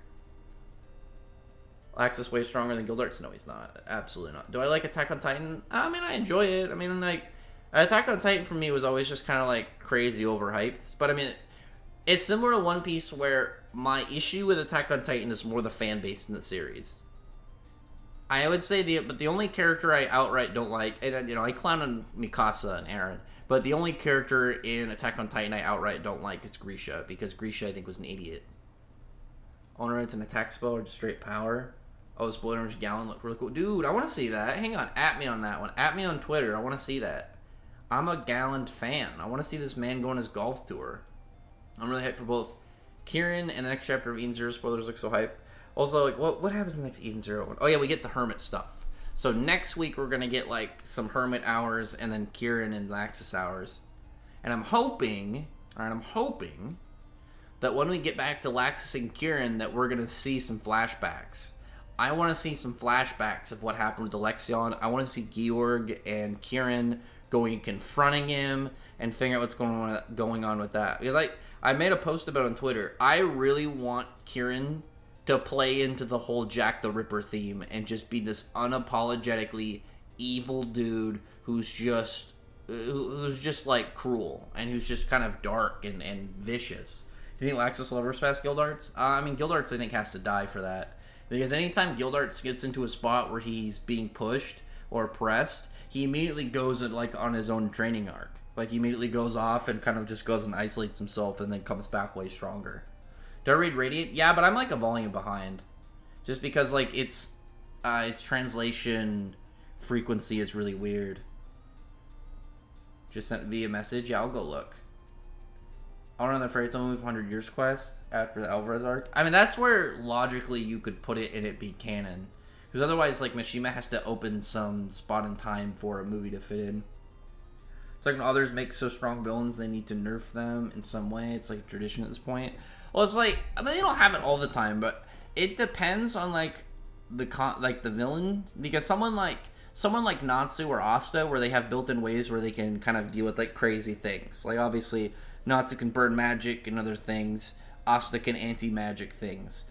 Laxus way stronger than Gildarts? No, he's not. Absolutely not. Do I like Attack on Titan? I mean, I enjoy it. I mean, like, Attack on Titan for me was always just kind of like crazy overhyped. But I mean, it's similar to One Piece where my issue with Attack on Titan is more the fan base in the series. I would say the only character I outright don't like, and I clown on Mikasa and Eren, but the only character in Attack on Titan I outright don't like is Grisha, because Grisha I think was an idiot. Honor it's an attack spell or just straight power. Oh, Spoiler Orange Galand looked really cool. Dude, I want to see that. Hang on, at me on that one. At me on Twitter, I want to see that. I'm a Galand fan. I want to see this man go on his golf tour. I'm really hyped for both Kieran and the next chapter of Eden Zero. Spoilers look so hype. Also, like, what happens in the next Eden Zero one? Oh, yeah, we get the Hermit stuff. So next week, we're going to get, like, some Hermit hours and then Kieran and Laxus hours. And I'm hoping that when we get back to Laxus and Kieran, that we're going to see some flashbacks. I want to see some flashbacks of what happened with Alexion. I want to see Georg and Kieran going and confronting him and figuring out what's going on with that. Because I made a post about it on Twitter. I really want Kieran to play into the whole Jack the Ripper theme and just be this unapologetically evil dude who's just like cruel and who's just kind of dark and vicious. Do you think Laxus will ever surpass Gildarts? I mean, Gildarts I think has to die for that. Because anytime Gildarts gets into a spot where he's being pushed or pressed, he immediately goes on his own training arc. Like, he immediately goes off and kind of just goes and isolates himself and then comes back way stronger. Do I read Radiant? Yeah, but I'm like a volume behind. Just because, like, its translation frequency is really weird. Just sent via message? Yeah, I'll go look. Honor on the Freight Zone with 100 Years quest after the Alvarez arc. I mean, that's where logically you could put it and it be canon. Because otherwise, like, Mishima has to open some spot in time for a movie to fit in. It's like when others make so strong villains, they need to nerf them in some way. It's like a tradition at this point. Well, it's like, I mean, they don't have it all the time, but it depends on, like, the villain. Because someone like Natsu or Asta, where they have built-in ways where they can kind of deal with, like, crazy things. Like, obviously, Natsu can burn magic and other things. Asta can anti-magic things.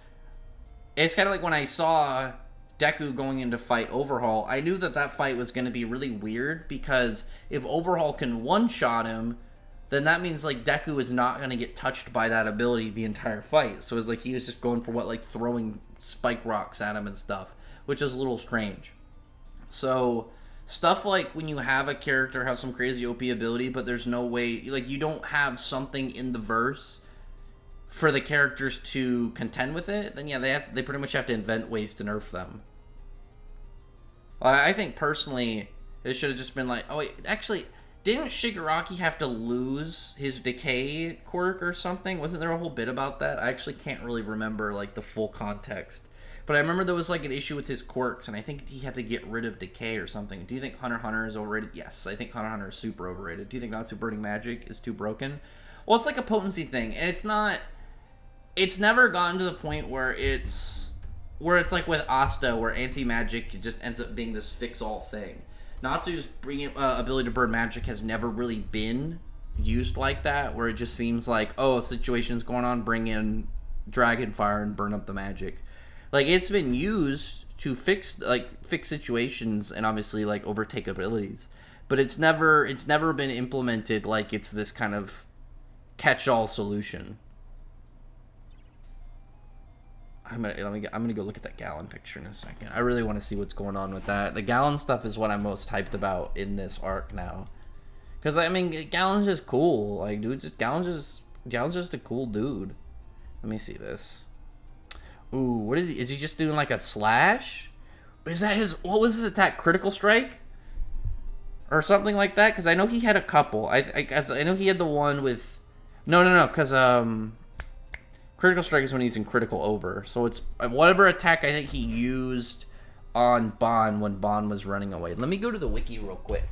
It's kind of like when I saw Deku going in to fight Overhaul, I knew that fight was going to be really weird, because if Overhaul can one-shot him, then that means, like, Deku is not going to get touched by that ability the entire fight. So it's like he was just going for throwing spike rocks at him and stuff, which is a little strange. So stuff like when you have a character have some crazy OP ability, but there's no way, like, you don't have something in the verse for the characters to contend with it, then yeah, they pretty much have to invent ways to nerf them. I think personally, it should have just been like, oh wait, actually, Didn't Shigaraki have to lose his decay quirk or something? Wasn't there a whole bit about that? I actually can't really remember, like, the full context. But I remember there was, like, an issue with his quirks, and I think he had to get rid of decay or something. Do you think Hunter x Hunter is overrated? Yes, I think Hunter x Hunter is super overrated. Do you think Natsu Burning Magic is too broken? Well, it's like a potency thing, and it's not... It's never gotten to the point where it's like with Asta, where anti-magic just ends up being this fix-all thing. Natsu's ability to burn magic has never really been used like that, where it just seems like, oh, a situation's going on, bring in dragon fire and burn up the magic. Like, it's been used to fix situations and obviously, like, overtake abilities. But it's never been implemented like it's this kind of catch-all solution. I'm gonna go look at that Galand picture in a second. I really want to see what's going on with that. The Galand stuff is what I'm most hyped about in this arc now, because I mean, Galand's just cool. Like, dude, Galand's just a cool dude. Let me see this. Ooh, is he just doing like a slash? Is that what was his attack? Critical strike, or something like that? Because I know he had a couple. I know he had the one with no, because critical strike is when he's in critical over. So it's whatever attack I think he used on Bon when Bon was running away. Let me go to the wiki real quick,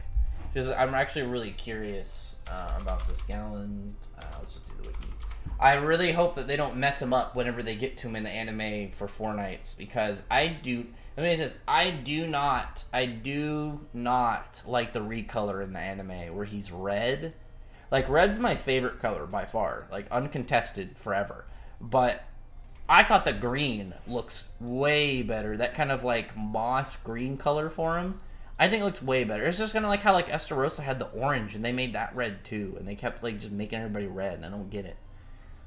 because I'm actually really curious about this Galand. Let's just do the wiki. I really hope that they don't mess him up whenever they get to him in the anime for 4 nights, because I do not like the recolor in the anime where he's red. Like, red's my favorite color by far, like uncontested forever. But I thought the green looks way better. That kind of like moss green color for him, I think it looks way better. It's just kind of like how like Estarossa had the orange and they made that red too, and they kept like just making everybody red, and I don't get it.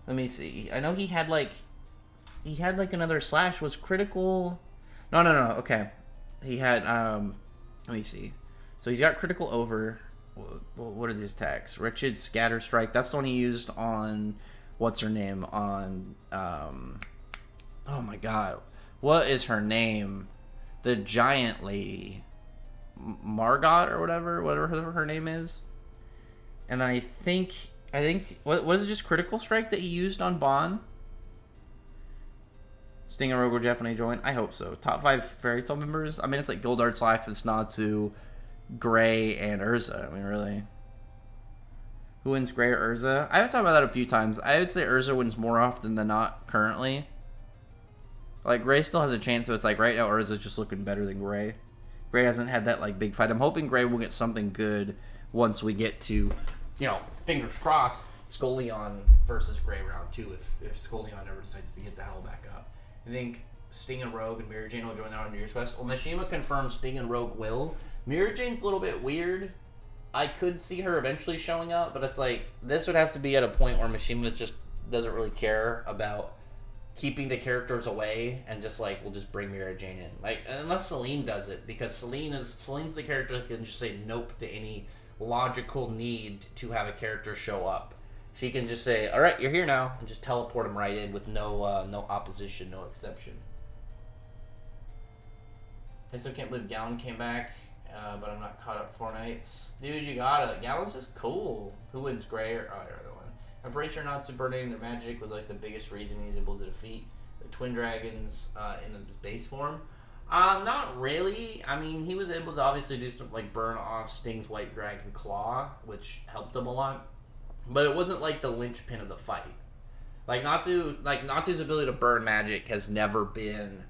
Let me see. I know he had like another slash was critical. No. Okay, he had let me see. So he's got critical over. What are these attacks? Wretched Scatter Strike. That's the one he used on. What's her name on, oh my god, what is her name? The giant lady. Margot or whatever her name is. And I think, what is it, just Critical Strike that he used on Bon? Sting and Rogue will definitely join. I hope so. Top 5 Fairy Tail members? I mean, it's like Goldard, Slacks, it's Natsu, Gray, and Urza. I mean, really. Who wins, Gray or Urza? I've talked about that a few times. I would say Urza wins more often than not currently. Like, Gray still has a chance, but it's like right now Urza's just looking better than Gray. Gray hasn't had that like big fight. I'm hoping Gray will get something good once we get to, fingers crossed, Scoleon versus Gray round 2 if Scoleon never decides to get the hell back up. I think Sting and Rogue and Mary Jane will join that on Year's Quest. Well, Mishima confirms Sting and Rogue will. Mary Jane's a little bit weird. I could see her eventually showing up, but it's like, this would have to be at a point where Mishima just doesn't really care about keeping the characters away and just like, we'll just bring Mira Jane in. Like, unless Celine does it, because Celine's the character that can just say nope to any logical need to have a character show up. She can just say, alright, you're here now, and just teleport him right in with no opposition, no exception. I still can't believe Galand came back. But I'm not caught up 4 nights. Dude, you gotta. Galand's just cool. Who wins, Gray or the other one? I'm pretty sure Natsu burning their magic was like the biggest reason he's able to defeat the twin dragons in the base form. Not really. I mean, he was able to obviously do stuff like burn off Sting's white dragon claw, which helped him a lot. But it wasn't like the linchpin of the fight. Natsu's ability to burn magic has never been.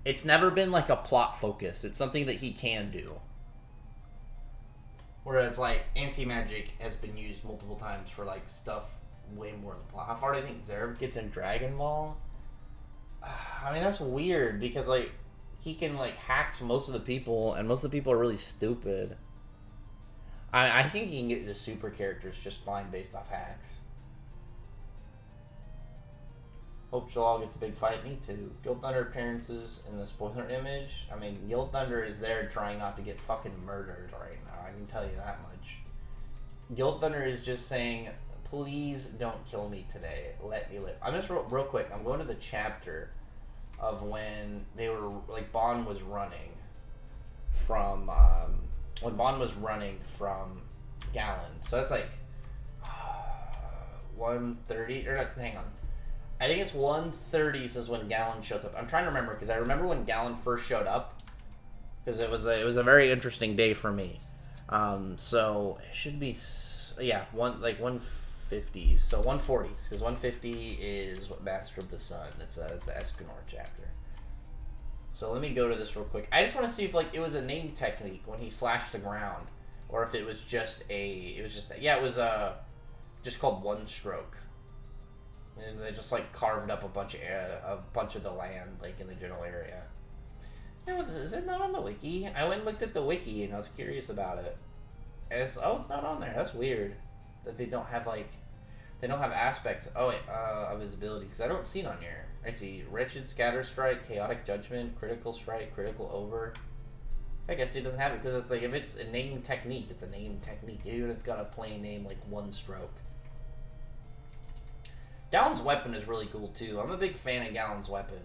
It's never been like a plot focus. It's something that he can do. Whereas, like, anti-magic has been used multiple times for, like, stuff way more than plot. How far do you think Zerv gets in Dragon Ball? I mean, that's weird, because, like, he can, like, hack most of the people, and most of the people are really stupid. I think he can get into super characters just fine based off hacks. Hope Shalal gets a big fight. Me too. Guild Thunder appearances in the spoiler image. I mean, Guild Thunder is there trying not to get fucking murdered right now. I can tell you that much. Guild Thunder is just saying, please don't kill me today. Let me live. I'm just real quick. I'm going to the chapter of when they were, like, Bon was running from, Galand. So that's like 130 or not, hang on. I think it's 130 is when Galand shows up. I'm trying to remember because I remember when Galand first showed up because it was a very interesting day for me. So it should be 150s. So 140s because 150 is what Master of the Sun. It's a Escanor chapter. So let me go to this real quick. I just want to see if like it was a name technique when he slashed the ground, or if it was just just called One Stroke. And they just like carved up a bunch of the land like in the general area. Is it not on the wiki? I went and looked at the wiki and I was curious about it. And it's not on there. That's weird that they don't have aspects. Of his ability because I don't see it on here. I see Wretched Scatter Strike, Chaotic Judgment, Critical Strike, Critical Over. I guess he doesn't have it because it's like if it's a name technique, it's a name technique. Even if it's got a plain name like One Stroke. Galand's weapon is really cool too. I'm a big fan of Galand's weapon.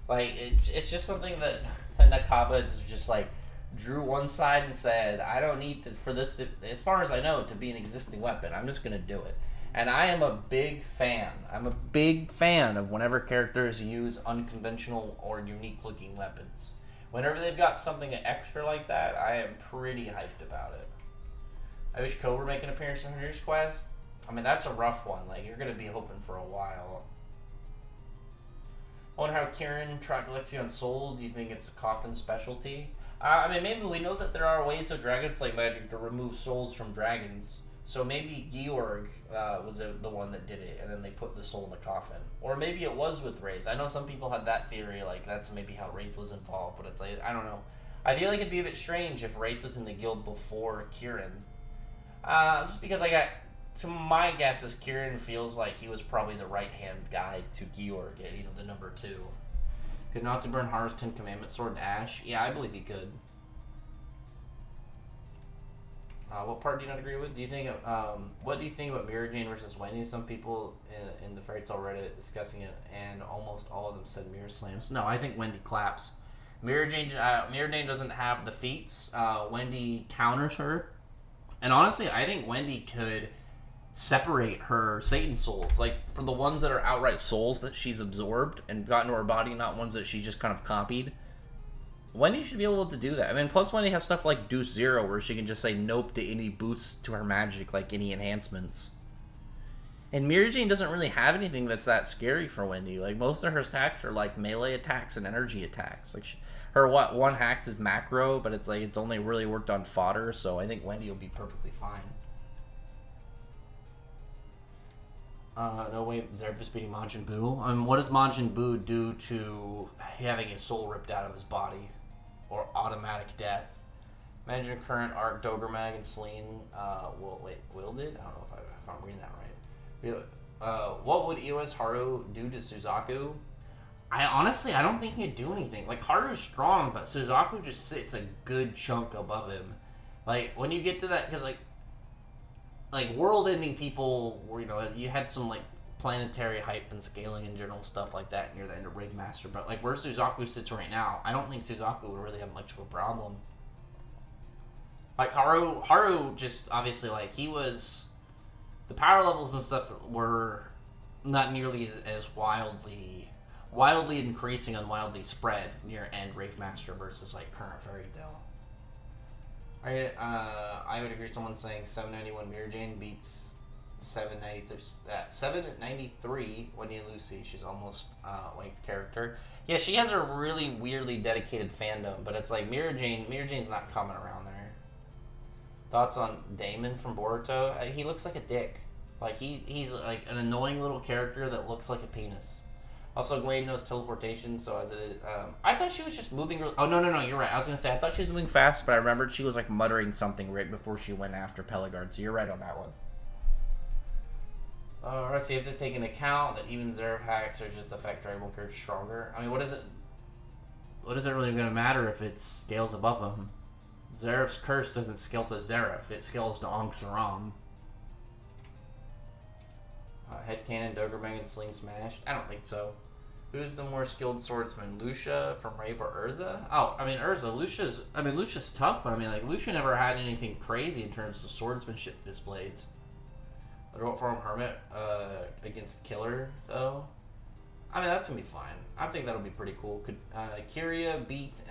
Like it's just something that Nakaba just like drew one side and said, I don't need for this to, as far as I know, to be an existing weapon. I'm just gonna do it. And I am a big fan. I'm a big fan of whenever characters use unconventional or unique looking weapons. Whenever they've got something extra like that, I am pretty hyped about it. I wish Cobra make an appearance in Hunter's Quest. I mean, that's a rough one. Like, you're going to be hoping for a while. I wonder how Kieran tried Lexion Soul. Do you think it's a coffin specialty? I mean, maybe we know that there are ways of Dragons Lake magic to remove souls from dragons. So maybe Georg was the one that did it, and then they put the soul in the coffin. Or maybe it was with Wraith. I know some people had that theory, like that's maybe how Wraith was involved, but it's like, I don't know. I feel like it'd be a bit strange if Wraith was in the guild before Kieran. Just because to my guess is Kieran feels like he was probably the right-hand guy to Georg, the number 2. Could Natsu burn Haru's 10 Commandment sword to ash? Yeah, I believe he could. What part do you not agree with? What do you think about Mirror Jane versus Wendy? Some people in the Fairy Tail Reddit discussing it, and almost all of them said Mirror slams. No, I think Wendy claps. Mirror Jane doesn't have the feats. Wendy counters her, and honestly, I think Wendy could separate her Satan souls, like for the ones that are outright souls that she's absorbed and got into her body, not ones that she just kind of copied. Wendy should be able to do that. I mean, plus Wendy has stuff like Deuce Zero where she can just say nope to any boosts to her magic, like any enhancements. And Mirror Jane doesn't really have anything that's that scary for Wendy. Like, most of her attacks are like melee attacks and energy attacks. Like, her one hack is macro, but it's like it's only really worked on fodder, so I think Wendy will be perfectly fine. No way Zeref beating Majin Buu. I mean, what does Majin Buu do to having his soul ripped out of his body? Or automatic death? Imagine current arc Dogremag and Celine wielded? I don't know if I'm reading that right. What would EOS Haru do to Suzaku? I don't think he'd do anything. Like, Haru's strong, but Suzaku just sits a good chunk above him. Like, when you get to that, because like world-ending people, were, you had some like planetary hype and scaling and general stuff like that near the end of Ringmaster, but like where Suzaku sits right now, I don't think Suzaku would really have much of a problem. Like Haru just obviously like the power levels and stuff were not nearly as wildly increasing and wildly spread near end Ravemaster versus like current Fairy Tail. I would agree. Someone saying 791 Mirror Jane beats 793 Wendy and Lucy. She's almost linked character. Yeah, she has a really weirdly dedicated fandom, but it's like Mirror Jane's not coming around there. Thoughts on Damon from Boruto? He looks like a dick. Like he's like an annoying little character that looks like a penis. Also, Gwen knows teleportation, so as it is, I thought she was just moving. Oh no, you're right. I was gonna say I thought she was moving fast, but I remembered she was like muttering something right before she went after Peligard. So you're right on that one. Right, so you have to take into account that even Zeref hacks are just affect tribal characters stronger. I mean, what is it really gonna matter if it scales above him? Zeref's curse doesn't scale to Zeref; it scales to Ankh Saram. Headcanon, Dogremang, and Sling Smashed? I don't think so. Who's the more skilled swordsman, Lucia from Rave or Urza? Oh, I mean Urza. Lucia's tough, but I mean like Lucia never had anything crazy in terms of swordsmanship displays. I wrote from Hermit against Killer though. I mean that's gonna be fine. I think that'll be pretty cool. Could Kyria beat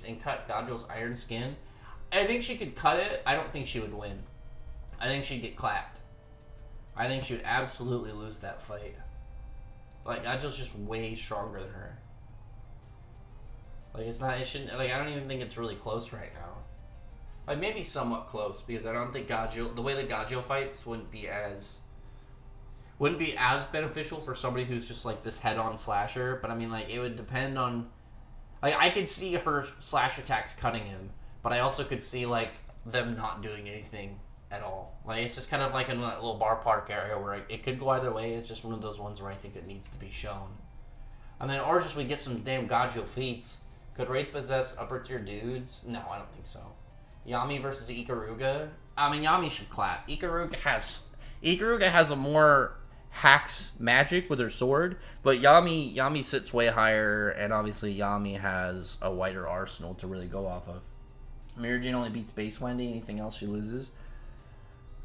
and cut Gadril's iron skin? I think she could cut it. I don't think she would win. I think she'd get clapped. I think she would absolutely lose that fight. Like, Gadril's just way stronger than her. Like, it shouldn't, like, I don't even think it's really close right now. Like, maybe somewhat close, because I don't think the way that Gadril fights wouldn't be as beneficial for somebody who's just, like, this head-on slasher, but I mean, like, it would depend on, like, I could see her slash attacks cutting him, but I also could see, like, them not doing anything at all. Like, it's just kind of like in that little bar park area where it could go either way. It's just one of those ones where I think it needs to be shown. And then, or just we get some damn Gadril feats. Could Wraith possess upper tier dudes? No, I don't think so. Yami versus Ikaruga? I mean, Yami should clap. Ikaruga has a more hacks magic with her sword, but Yami sits way higher, and obviously Yami has a wider arsenal to really go off of. Mirajane only beats base Wendy. Anything else she loses?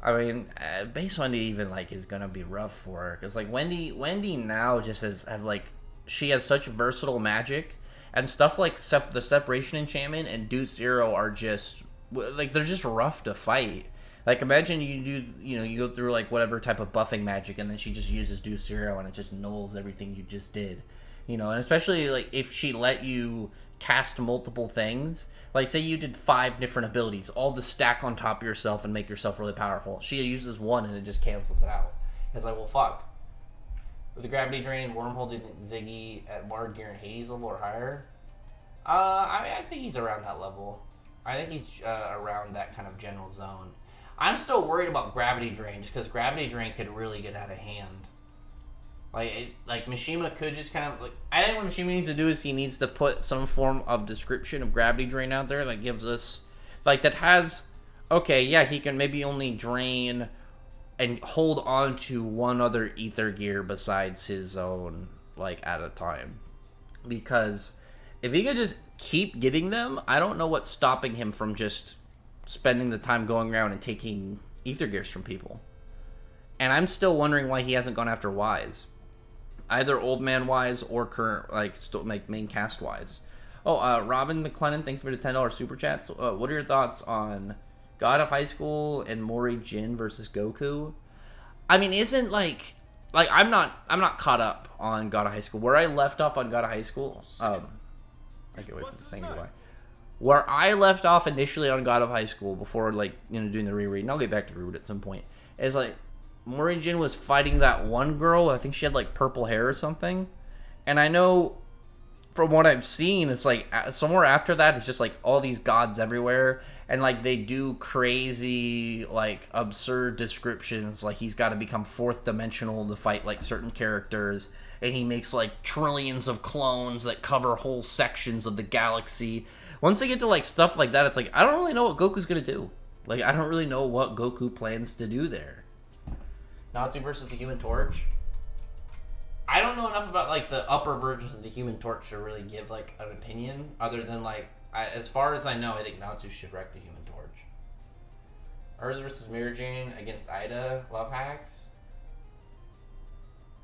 I mean, base Wendy even, like, is gonna be rough for her. Because, like, Wendy now just has, like, she has such versatile magic. And stuff like the Separation Enchantment and Dude Zero are just, like, they're just rough to fight. Like, imagine you go through, like, whatever type of buffing magic, and then she just uses Dude Zero, and it just nulls everything you just did. You know, and especially, like, if she let you cast multiple things. Like, say you did 5 different abilities, all to stack on top of yourself and make yourself really powerful. She uses one and it just cancels it out. It's like, well, fuck. With the Gravity Drain and Wormhole, do you think Ziggy at Mard, Gear, and Hades level or higher? I think he's around that level. I think he's around that kind of general zone. I'm still worried about Gravity Drain, just because Gravity Drain could really get out of hand. Like Mishima could just kind of, like, I think what Mishima needs to do is he needs to put some form of description of Gravity Drain out there that gives us, like, that has, okay, yeah, he can maybe only drain and hold on to one other ether gear besides his own, like, at a time. Because if he could just keep getting them, I don't know what's stopping him from just spending the time going around and taking ether gears from people. And I'm still wondering why he hasn't gone after Wise. Either old man Wise or current, like, still, like, main cast Wise. Oh, Robin McLennan, thank you for the $10 super chat. So, what are your thoughts on God of High School and Mori Jin versus Goku? I mean, isn't, like I'm not caught up on God of High School. Where I left off on God of High School, I can't wait for the thing to go. Where I left off initially on God of High School before, like, you know, doing the reread, and I'll get back to reread at some point, is, like, Mori Jin was fighting that one girl. I think she had, like, purple hair or something. And I know from what I've seen, it's like somewhere after that, it's just like all these gods everywhere. And, like, they do crazy, like, absurd descriptions. Like, he's got to become 4th dimensional to fight, like, certain characters. And he makes, like, trillions of clones that cover whole sections of the galaxy. Once they get to, like, stuff like that, it's like, I don't really know what Goku's going to do. Like, I don't really know what Goku plans to do there. Natsu versus the Human Torch. I don't know enough about, like, the upper versions of the Human Torch to really give, like, an opinion. Other than, like, as far as I know, I think Natsu should wreck the Human Torch. Urza versus Mirajane against Ida. Love hacks.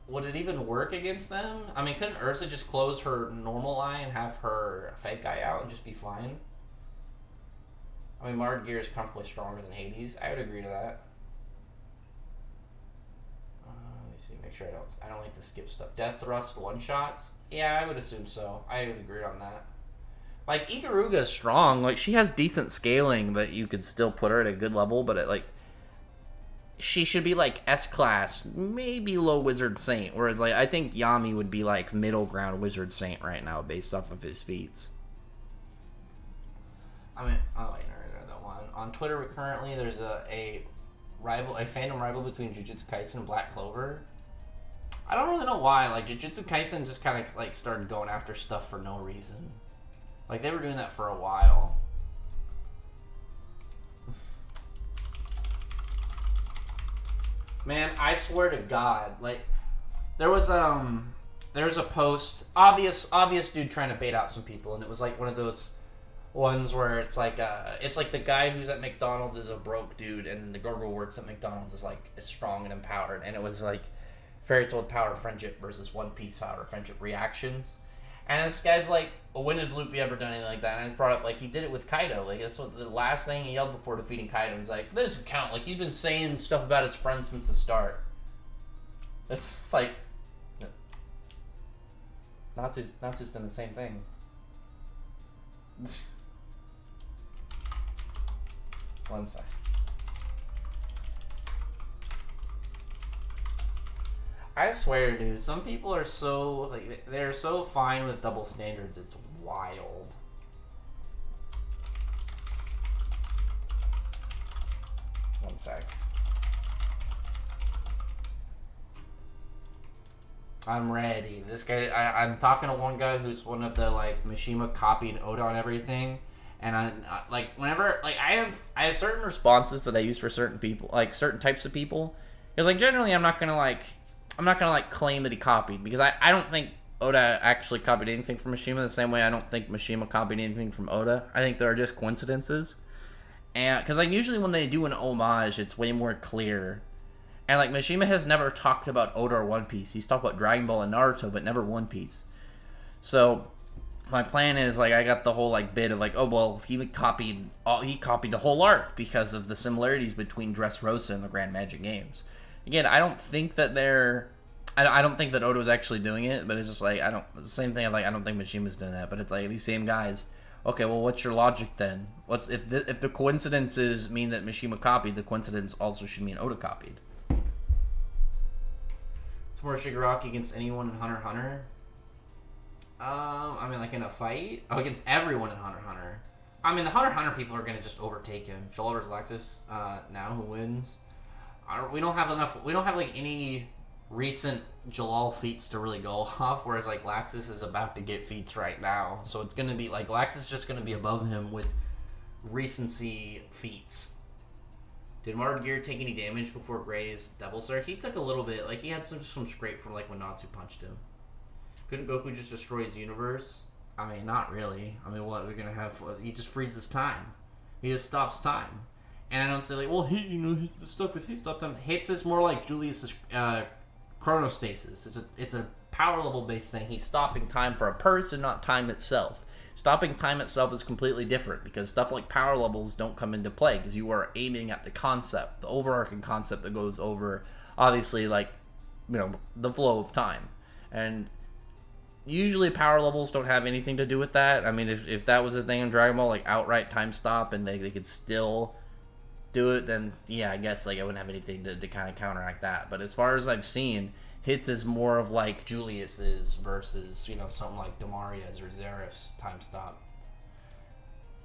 Would it even work against them? I mean, couldn't Urza just close her normal eye and have her fake eye out and just be fine? I mean, Mard Gear is comfortably stronger than Hades. I would agree to that. Let me see. Make sure I don't like to skip stuff. Death Thrust one-shots? Yeah, I would assume so. I would agree on that. Like, Ikaruga is strong. Like, she has decent scaling that you could still put her at a good level, but it, like, she should be, like, S-class, maybe low Wizard Saint, whereas, like, I think Yami would be, like, middle ground Wizard Saint right now based off of his feats. I mean, oh, wait, no, that one. On Twitter, currently, there's a fandom rival between Jujutsu Kaisen and Black Clover. I don't really know why. Like, Jujutsu Kaisen just kind of, like, started going after stuff for no reason. Like, they were doing that for a while. Man, I swear to God, like, there was, there's a post, obvious dude trying to bait out some people, and it was like one of those ones where it's like the guy who's at McDonald's is a broke dude, and the girl who works at McDonald's is strong and empowered, and it was like Fairy Tail Power of Friendship versus One Piece Power of Friendship reactions. And this guy's like, well, when has Luffy ever done anything like that? And it's brought up, like, he did it with Kaido. Like, that's what the last thing he yelled before defeating Kaido. He's like, that doesn't count. Like, he's been saying stuff about his friends since the start. It's just like, Natsu's done the same thing. One sec. I swear, dude, some people are so, like, they're so fine with double standards, it's wild. One sec. I'm ready. This guy, I'm talking to one guy who's one of the, like, Mishima copied Oda on everything, and I like, whenever, like, I have certain responses that I use for certain people, like, certain types of people, because, like, generally I'm not gonna claim that he copied, because I don't think Oda actually copied anything from Mishima the same way I don't think Mishima copied anything from Oda. I think there are just coincidences. And because, like, usually when they do an homage, it's way more clear. And, like, Mishima has never talked about Oda or One Piece. He's talked about Dragon Ball and Naruto, but never One Piece. So my plan is, like, I got the whole, like, bit of, like, oh, well, he copied the whole arc because of the similarities between Dressrosa and the Grand Magic Games. Again, I don't think that I don't think that Oda was actually doing it, but it's just like, the same thing, like, I don't think Mishima's doing that, but it's like, these same guys, okay, well, what's your logic then? If the coincidences mean that Mishima copied, the coincidence also should mean Oda copied. It's more Shigaraki against anyone in Hunter x Hunter? I mean, like, in a fight? Oh, against everyone in Hunter x Hunter. I mean, the Hunter x Hunter people are going to just overtake him. Joel versus Lexus, now, who wins? We don't have like any recent Jalal feats to really go off, whereas like Laxus is about to get feats right now, so it's gonna be like Laxus is just gonna be above him with recency feats. Did Martin Gear take any damage before Gray's Devil Sir? He took a little bit, like he had some scrape from like when Natsu punched him. Couldn't Goku just destroy his universe? I mean, not really. I mean, what we're gonna have? He just freezes time. He just stops time. And I don't say like, well, the stuff with hit stop time. Hits is more like Julius's chronostasis. It's a power level based thing. He's stopping time for a person, not time itself. Stopping time itself is completely different because stuff like power levels don't come into play because you are aiming at the concept, the overarching concept that goes over, obviously, like, the flow of time. And usually power levels don't have anything to do with that. I mean, if that was a thing in Dragon Ball, like outright time stop, and they could still do it, then yeah, I guess like I wouldn't have anything to kind of counteract that. But as far as I've seen, hits is more of like Julius's versus something like Damaria's or Zeref's time stop.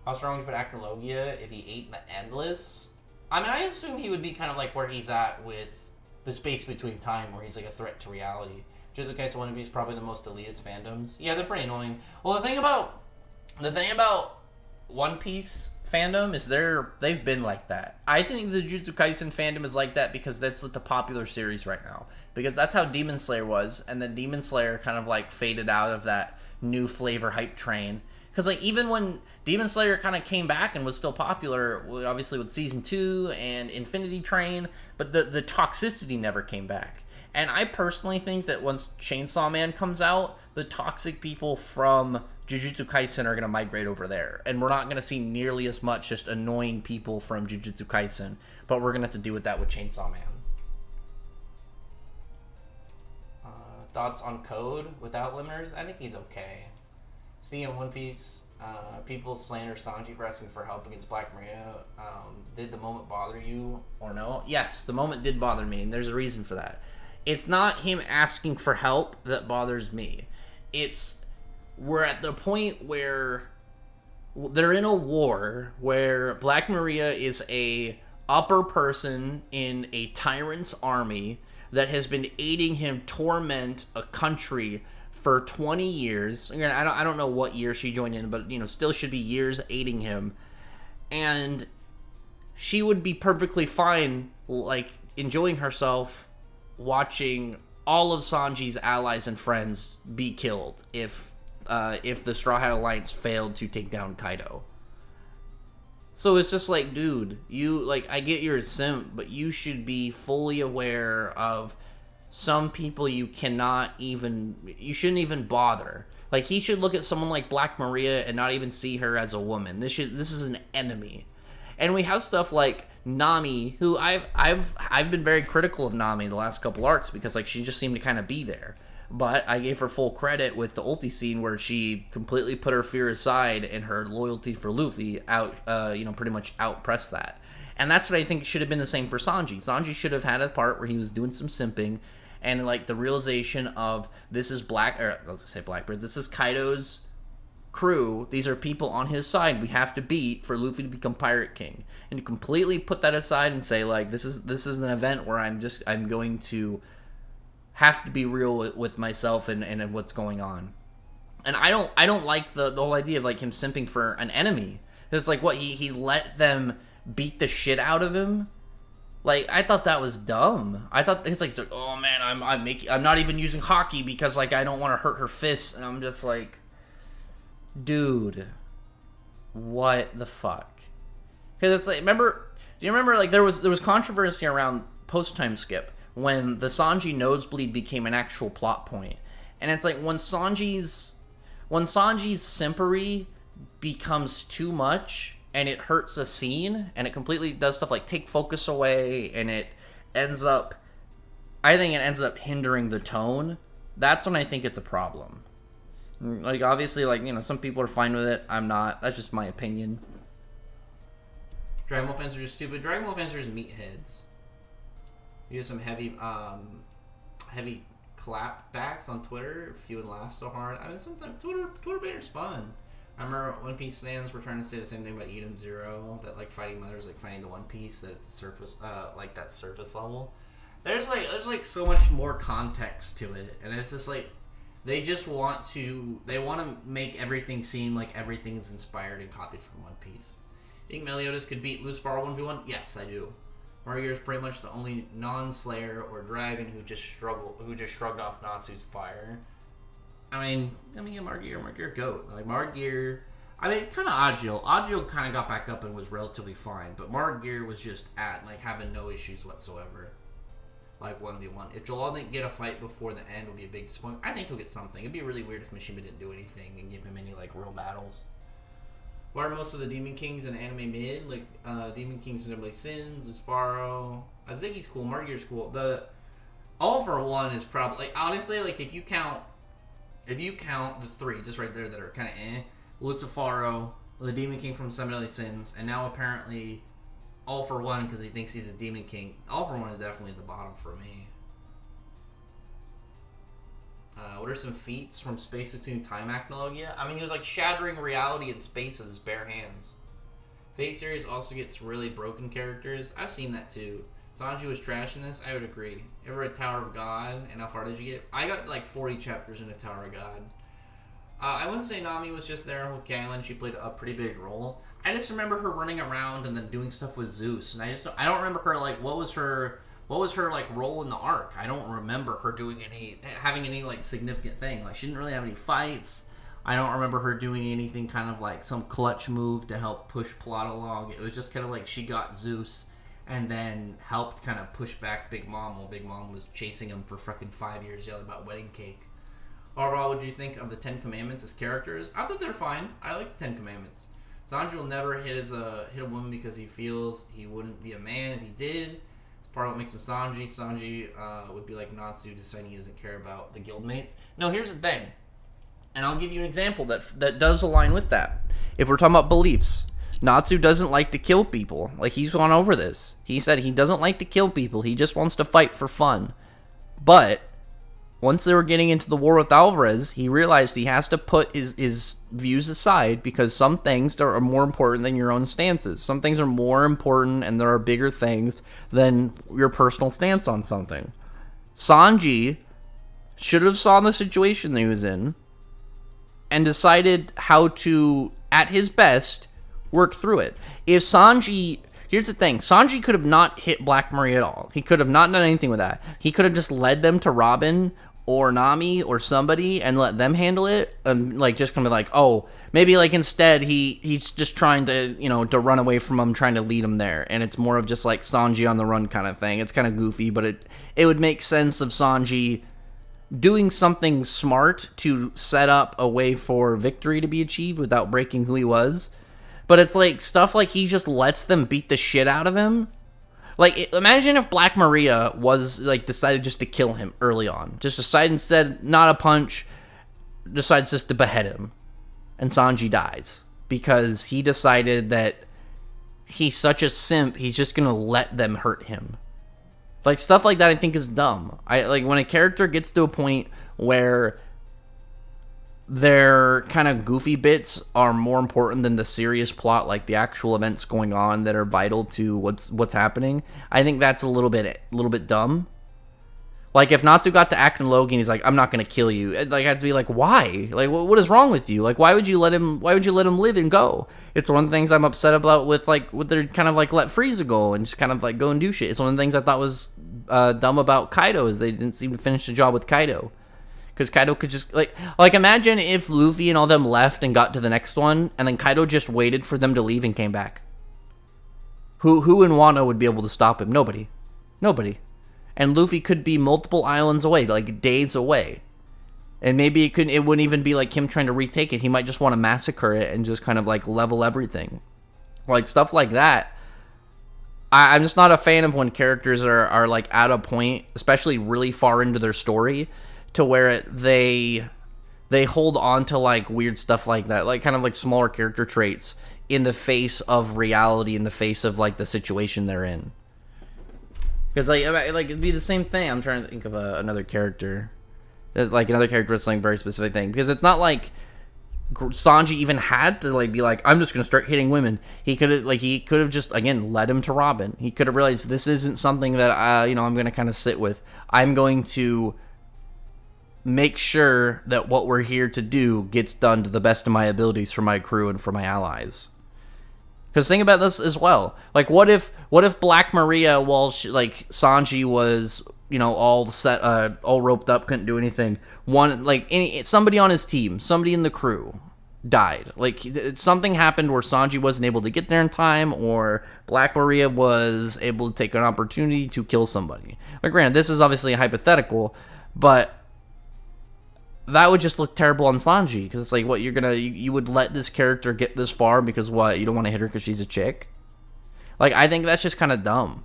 How strong would you put Acrologia if he ate the Endless? I mean, I assume he would be kind of like where he's at with the space between time, where he's like a threat to reality. Jizukai's One Piece is probably the most elitist fandoms. Yeah, they're pretty annoying. Well, the thing about One Piece fandom is they've been like that. I think the Jujutsu Kaisen fandom is like that because that's the popular series right now. Because that's how Demon Slayer was, and then Demon Slayer kind of like faded out of that new flavor hype train. Because like even when Demon Slayer kind of came back and was still popular, obviously with Season 2 and Infinity Train, but the toxicity never came back. And I personally think that once Chainsaw Man comes out, the toxic people from Jujutsu Kaisen are going to migrate over there. And we're not going to see nearly as much just annoying people from Jujutsu Kaisen. But we're going to have to deal with that with Chainsaw Man. Thoughts on Code without limiters? I think he's okay. Speaking of One Piece, people slander Sanji for asking for help against Black Maria. Did the moment bother you or no? Yes, the moment did bother me, and there's a reason for that. It's not him asking for help that bothers me. We're at the point where they're in a war where Black Maria is a upper person in a tyrant's army that has been aiding him torment a country for 20 years. Again, I don't know what year she joined in, but still should be years aiding him. And she would be perfectly fine, like, enjoying herself watching all of Sanji's allies and friends be killed if the Straw Hat Alliance failed to take down Kaido. So it's just like, dude, you, like, I get you're a simp, but you should be fully aware of some people you shouldn't even bother. Like, he should look at someone like Black Maria and not even see her as a woman. This is an enemy. And we have stuff like Nami, who I've been very critical of Nami the last couple arcs because, like, she just seemed to kind of be there. But I gave her full credit with the ulti scene where she completely put her fear aside and her loyalty for Luffy pretty much outpressed that. And that's what I think should have been the same for Sanji. Sanji should have had a part where he was doing some simping and, like, the realization of this is Blackbeard, this is Kaido's crew. These are people on his side we have to beat for Luffy to become Pirate King. And to completely put that aside and say, like, this is an event where I'm going to have to be real with myself and what's going on. And I don't like the whole idea of, like, him simping for an enemy. It's like, what, he let them beat the shit out of him? Like, I thought that was dumb. I thought it's like, oh man, I'm not even using hockey because, like, I don't want to hurt her fists. And I'm just like, dude, what the fuck? Because it's like, do you remember like there was controversy around post time skip when the Sanji nosebleed became an actual plot point. And it's like when Sanji's simpery becomes too much and it hurts a scene and it completely does stuff like take focus away and I think it ends up hindering the tone. That's when I think it's a problem. Like, obviously, like, you know, some people are fine with it. I'm not. That's just my opinion. Dragon Ball fans are just stupid. Dragon Ball fans are just meatheads. You have some heavy clapbacks on Twitter if you would laugh so hard. I mean, sometimes Twitter banner's fun. I remember One Piece stands were trying to say the same thing about Edom Zero, that, like, fighting mothers, like, finding the One Piece, that it's a surface, like, that surface level. There's so much more context to it, and it's just, like, they want to make everything seem like everything is inspired and copied from One Piece. You think Meliodas could beat Lucifer 1v1? Yes, I do. Margear is pretty much the only non-slayer or dragon who just shrugged off Natsu's fire. I mean, Margear goat. Like, Margear, I mean, kind of Agil. Agil kind of got back up and was relatively fine, but Margear was just having no issues whatsoever. Like 1v1. If Jalal didn't get a fight before the end, it would be a big disappointment. I think he'll get something. It'd be really weird if Mishima didn't do anything and give him any, like, real battles. What are most of the Demon Kings in anime mid? Like, Demon Kings in Deadly Sins, Zafaro. Ziggy's cool, Margear's cool. The All for One is probably, like, honestly, like, if you count the three, just right there that are kind of Lucifaro, the Demon King from Seven Deadly Sins, and now apparently All for One because he thinks he's a Demon King. All for One is definitely the bottom for me. What are some feats from Space Between Time Acnologia? I mean, he was, like, shattering reality in space with his bare hands. Fate series also gets really broken characters. I've seen that too. Sanji was trash in this. I would agree. Ever read Tower of God? And how far did you get? I got like 40 chapters into Tower of God. I wouldn't say Nami was just there with Galand. She played a pretty big role. I just remember her running around and then doing stuff with Zeus, and I don't remember her, like, what was her like role in the arc. I don't remember her having any like significant thing. Like, she didn't really have any fights. I don't remember her doing anything kind of like some clutch move to help push plot along. It was just kind of like she got Zeus and then helped kind of push back Big Mom while Big Mom was chasing him for fucking 5 years yelling about wedding cake. Overall, what did you think of the 10 Commandments as characters? I thought they're fine. I like the 10 Commandments. Sanji will never hit a woman because he feels he wouldn't be a man if he did. It's part of what makes him Sanji. Sanji would be like Natsu, deciding he doesn't care about the guildmates. No, here's the thing. And I'll give you an example that does align with that. If we're talking about beliefs, Natsu doesn't like to kill people. Like, he's gone over this. He said he doesn't like to kill people. He just wants to fight for fun. But once they were getting into the war with Alvarez, he realized he has to put his views aside because some things are more important than your own stances. Some things are more important and there are bigger things than your personal stance on something. Sanji should have saw the situation that he was in and decided how to, at his best, work through it. If Sanji here's the thing. Sanji could have not hit Black Maria at all. He could have not done anything with that. He could have just led them to Robin or Nami or somebody and let them handle it, and like just kind of like, oh, maybe like instead he's just trying to, you know, to run away from him, trying to lead him there, and it's more of just like Sanji on the run kind of thing. It's kind of goofy, but it would make sense of Sanji doing something smart to set up a way for victory to be achieved without breaking who he was. But it's like stuff like he just lets them beat the shit out of him. Like, imagine if Black Maria was, like, decided just to kill him early on. Just decided instead, not a punch, decides just to behead him. And Sanji dies. Because he decided that he's such a simp, he's just gonna let them hurt him. Like, stuff like that I think is dumb. Like, when a character gets to a point where their kind of goofy bits are more important than the serious plot, like the actual events going on that are vital to what's happening, I think that's a little bit dumb. Like, if Natsu got to Act and Logan, he's like, I'm not gonna kill you. Like, I have to be like, why? Like, what is wrong with you? Like, why would you let him live and go? It's one of the things I'm upset about with their kind of like let Frieza go and just kind of like go and do shit. It's one of the things I thought was dumb about Kaido, is they didn't seem to finish the job with Kaido. Because Kaido could just, like imagine if Luffy and all them left and got to the next one, and then Kaido just waited for them to leave and came back. Who in Wano would be able to stop him? Nobody. And Luffy could be multiple islands away, like days away. And maybe it wouldn't even be like him trying to retake it. He might just want to massacre it and just kind of like level everything. Like stuff like that. I'm just not a fan of when characters are like at a point, especially really far into their story, to where they hold on to like weird stuff like that, like kind of like smaller character traits in the face of reality, in the face of like the situation they're in. Because like it'd be the same thing. I'm trying to think of another character, like another character with something very specific thing. Because it's not like Sanji even had to like be like, I'm just gonna start hitting women. He could have just again led him to Robin. He could have realized this isn't something that I'm gonna kind of sit with. I'm going to make sure that what we're here to do gets done to the best of my abilities for my crew and for my allies. Because think about this as well. Like, what if Black Maria, while Sanji was, all set, all roped up, couldn't do anything, somebody on his team, somebody in the crew died. Like, something happened where Sanji wasn't able to get there in time, or Black Maria was able to take an opportunity to kill somebody. But granted, this is obviously a hypothetical, but that would just look terrible on Sanji, because it's like, what, you would let this character get this far because what, you don't want to hit her because she's a chick? Like, I think that's just kind of dumb.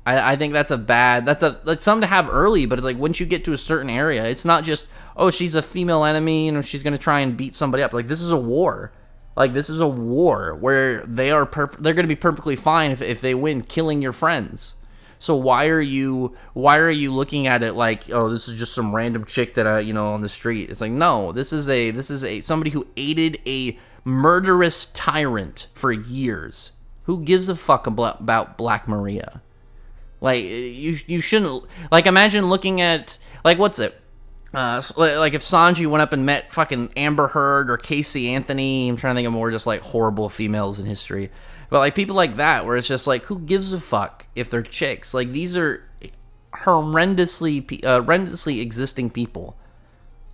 I think that's something to have early, but it's like, once you get to a certain area, it's not just, oh, she's a female enemy, she's going to try and beat somebody up. Like, this is a war. Like, this is a war where they're going to be perfectly fine if they win killing your friends. So why are you looking at it like, oh, this is just some random chick that on the street? It's like, no, this is a somebody who aided a murderous tyrant for years. Who gives a fuck about Black Maria? Like, you shouldn't, like, imagine looking at, like, what's it? Like if Sanji went up and met fucking Amber Heard or Casey Anthony. I'm trying to think of more just like horrible females in history. But like people like that, where it's just like, who gives a fuck if they're chicks? Like, these are horrendously existing people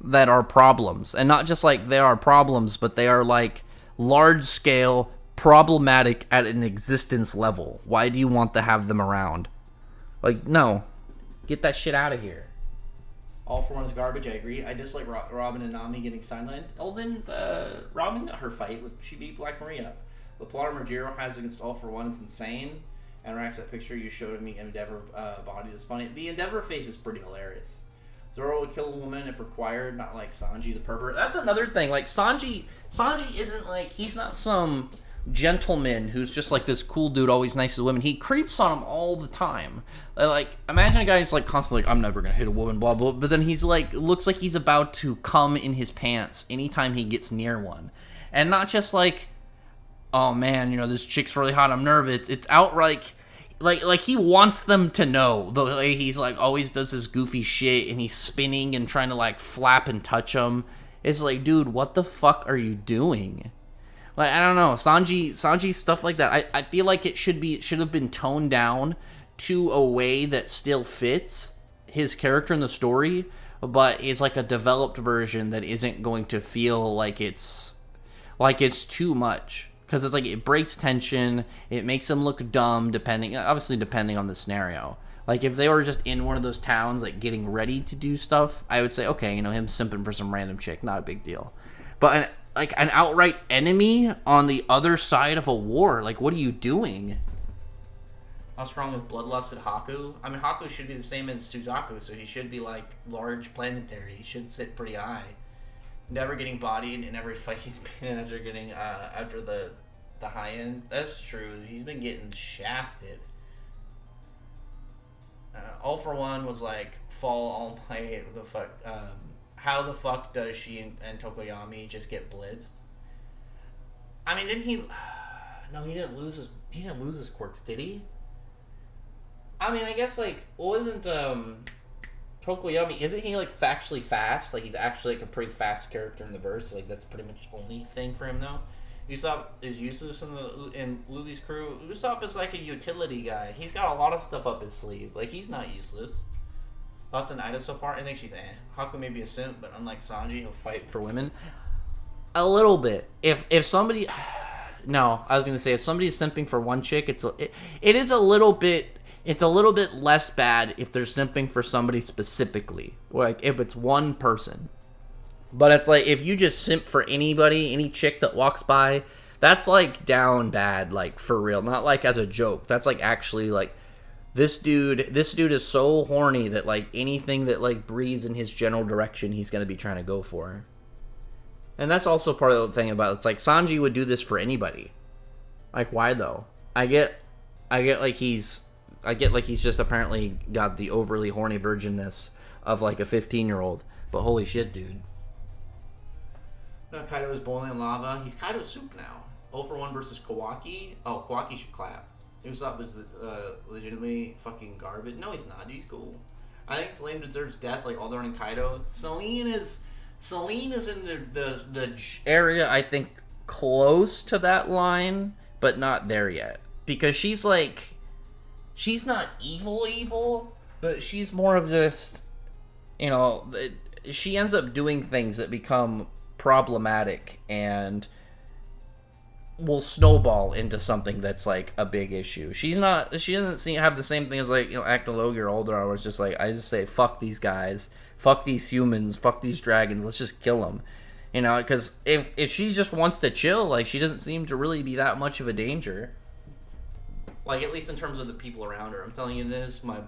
that are problems. And not just like they are problems, but they are like large scale, problematic at an existence level. Why do you want to have them around? Like, no. Get that shit out of here. All for One is garbage, I agree. I dislike Robin and Nami getting sidelined. Robin got her fight. She beat Black Maria up. The plot Margero has against All for One is insane. And Rax, that picture you showed of me, Endeavor body is funny. The Endeavor face is pretty hilarious. Zoro would kill a woman if required, not like Sanji the pervert. That's another thing. Like, Sanji isn't like, he's not some gentleman who's just like this cool dude, always nice to women. He creeps on them all the time. Like, imagine a guy who's like constantly like, I'm never gonna hit a woman, blah blah, but then he's like, looks like he's about to come in his pants anytime he gets near one. And not just like, oh man, this chick's really hot, I'm nervous. It's outright like he wants them to know. The way he's like always does his goofy shit and he's spinning and trying to like flap and touch them. It's like, dude, what the fuck are you doing? Like, I don't know, Sanji stuff like that. I feel like it should have been toned down to a way that still fits his character in the story, but is like a developed version that isn't going to feel like it's too much, because it's like it breaks tension, it makes him look dumb, depending on the scenario. Like, if they were just in one of those towns, like, getting ready to do stuff, I would say, okay, him simping for some random chick, not a big deal. But an outright enemy on the other side of a war, like, what are you doing? How strong is bloodlusted Haku? I mean, Haku should be the same as Suzaku, so he should be, like, large planetary. He should sit pretty high. Never getting bodied in every fight he's been in after the high end. That's true. He's been getting shafted. All for One was like, fall all night. The fuck? How the fuck does she and Tokoyami just get blitzed? I mean, didn't he? No, he didn't lose his quirks, did he? I mean, I guess like, wasn't Tokoyami? Isn't he like factually fast? Like, he's actually like a pretty fast character in the verse. Like, that's pretty much the only thing for him though. Usopp is useless in Luffy's crew. Usopp is like a utility guy. He's got a lot of stuff up his sleeve. Like, he's not useless. Thoughts on Ida so far? I think she's Haku may be a simp, but unlike Sanji, he'll fight for women. A little bit. If somebody, no, I was gonna say if somebody's simping for one chick, it is a little bit. It's a little bit less bad if they're simping for somebody specifically. Like, if it's one person. But it's like, if you just simp for anybody, any chick that walks by, that's like down bad, like for real. Not like as a joke. That's like actually like, this dude is so horny that like anything that like breathes in his general direction, he's going to be trying to go for. And that's also part of the thing about it. It's like, Sanji would do this for anybody. Like, why though? I get like he's just apparently got the overly horny virginness of like a 15-year-old. But holy shit, dude. Kaido is boiling in lava. He's Kaido soup now. 0 for 1 versus Kawaki. Oh, Kawaki should clap. Usopp is legitimately fucking garbage. No, he's not. Dude, he's cool. I think Selene deserves death like Alderaan and Kaido. Selene is in the area, I think, close to that line, but not there yet. Because she's like, she's not evil, but she's more of just, she ends up doing things that become problematic and will snowball into something that's like a big issue. She doesn't have the same thing as like, Actologi or Alderaan, where it's just like, I just say fuck these guys, fuck these humans, fuck these dragons, let's just kill them. Because if she just wants to chill, like, she doesn't seem to really be that much of a danger. Like, at least in terms of the people around her. I'm telling you this, my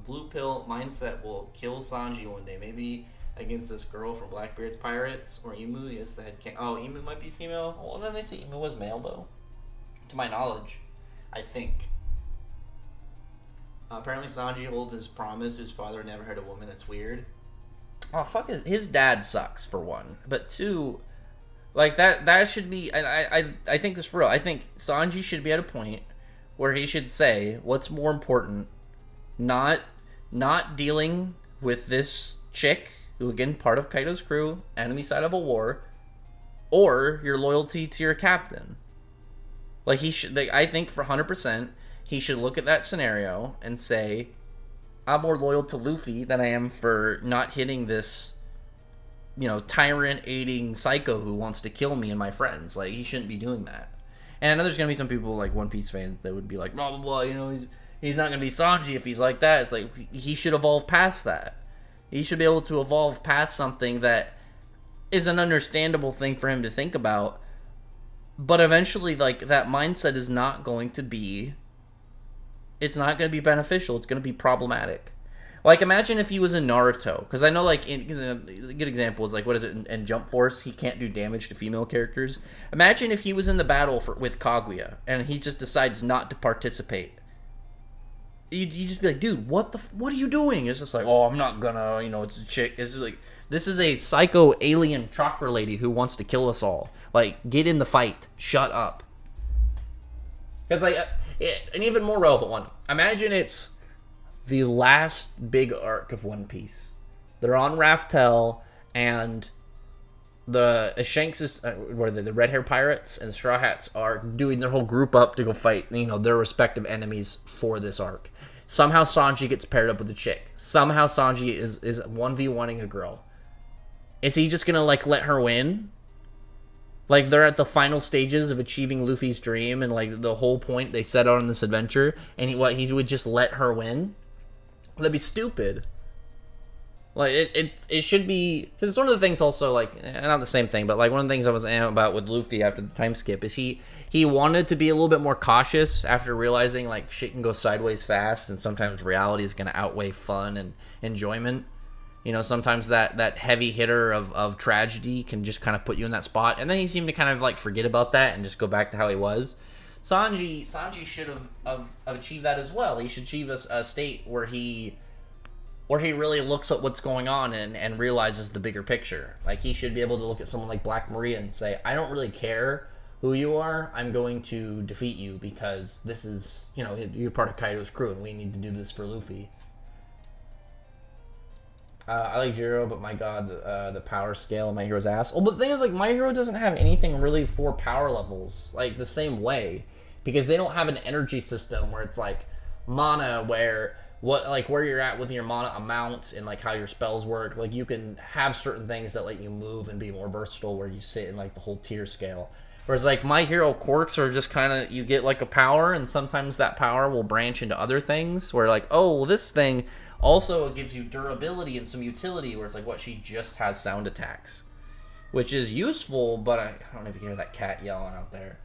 blue pill mindset will kill Sanji one day. Maybe against this girl from Blackbeard's Pirates, or Imu. Yes, the head king. Oh, Imu might be female. Well, then they say Imu was male, though. To my knowledge, I think. Apparently, Sanji holds his promise. His father never had a woman. That's weird. Oh, fuck, his dad sucks, for one. But two, like, that should be... I think this for real. I think Sanji should be at a point where he should say, what's more important? Not dealing with this chick, who, again, part of Kaido's crew, enemy side of a war, or your loyalty to your captain. Like, he should, like, I think for 100%, he should look at that scenario and say, I'm more loyal to Luffy than I am for not hitting this, tyrant-aiding psycho who wants to kill me and my friends. Like, he shouldn't be doing that. And I know there's going to be some people, like One Piece fans, that would be like, blah, blah, blah, he's not going to be Sanji if he's like that. It's like, he should evolve past that. He should be able to evolve past something that is an understandable thing for him to think about. But eventually, like, that mindset is not going to be... It's not going to be beneficial. It's going to be problematic. Like, imagine if he was in Naruto. Because I know, like, a good example is, like, what is it, in Jump Force? He can't do damage to female characters. Imagine if he was in the battle with Kaguya, and he just decides not to participate. You just be like, dude, what are you doing? It's just like, oh, I'm not gonna, it's a chick. It's like, this is a psycho alien chakra lady who wants to kill us all. Like, get in the fight. Shut up. Because, like, an even more relevant one. Imagine it's the last big arc of One Piece. They're on Raftel, and Shanks is where the red hair pirates and Straw Hats are doing their whole group up to go fight their respective enemies for this arc. Somehow Sanji gets paired up with a chick. Somehow Sanji is 1v1ing a girl. Is he just gonna like let her win? Like they're at the final stages of achieving Luffy's dream, and like the whole point they set out on this adventure, and he would just let her win? That'd be stupid. Like it should be, because it's one of the things also, like, not the same thing, but like one of the things I was about with Luffy after the time skip is he wanted to be a little bit more cautious after realizing like shit can go sideways fast, and sometimes reality is going to outweigh fun and enjoyment. Sometimes that heavy hitter of tragedy can just kind of put you in that spot, and then he seemed to kind of like forget about that and just go back to how he was. Sanji should have achieved that as well. He should achieve a state where he really looks at what's going on and realizes the bigger picture. Like, he should be able to look at someone like Black Maria and say, I don't really care who you are, I'm going to defeat you because this is, you're part of Kaido's crew and we need to do this for Luffy. I like Jiro, but my god, the power scale of My Hero's ass. Well, but the thing is, like, My Hero doesn't have anything really for power levels, like, the same way. Because they don't have an energy system where it's like mana, where you're at with your mana amount and like how your spells work. Like, you can have certain things that let you move and be more versatile where you sit in like the whole tier scale. Whereas like My Hero quirks are just kind of, you get like a power, and sometimes that power will branch into other things where like, oh, well, this thing also gives you durability and some utility, where it's like, what, she just has sound attacks, which is useful, but I don't know if you hear that cat yelling out there.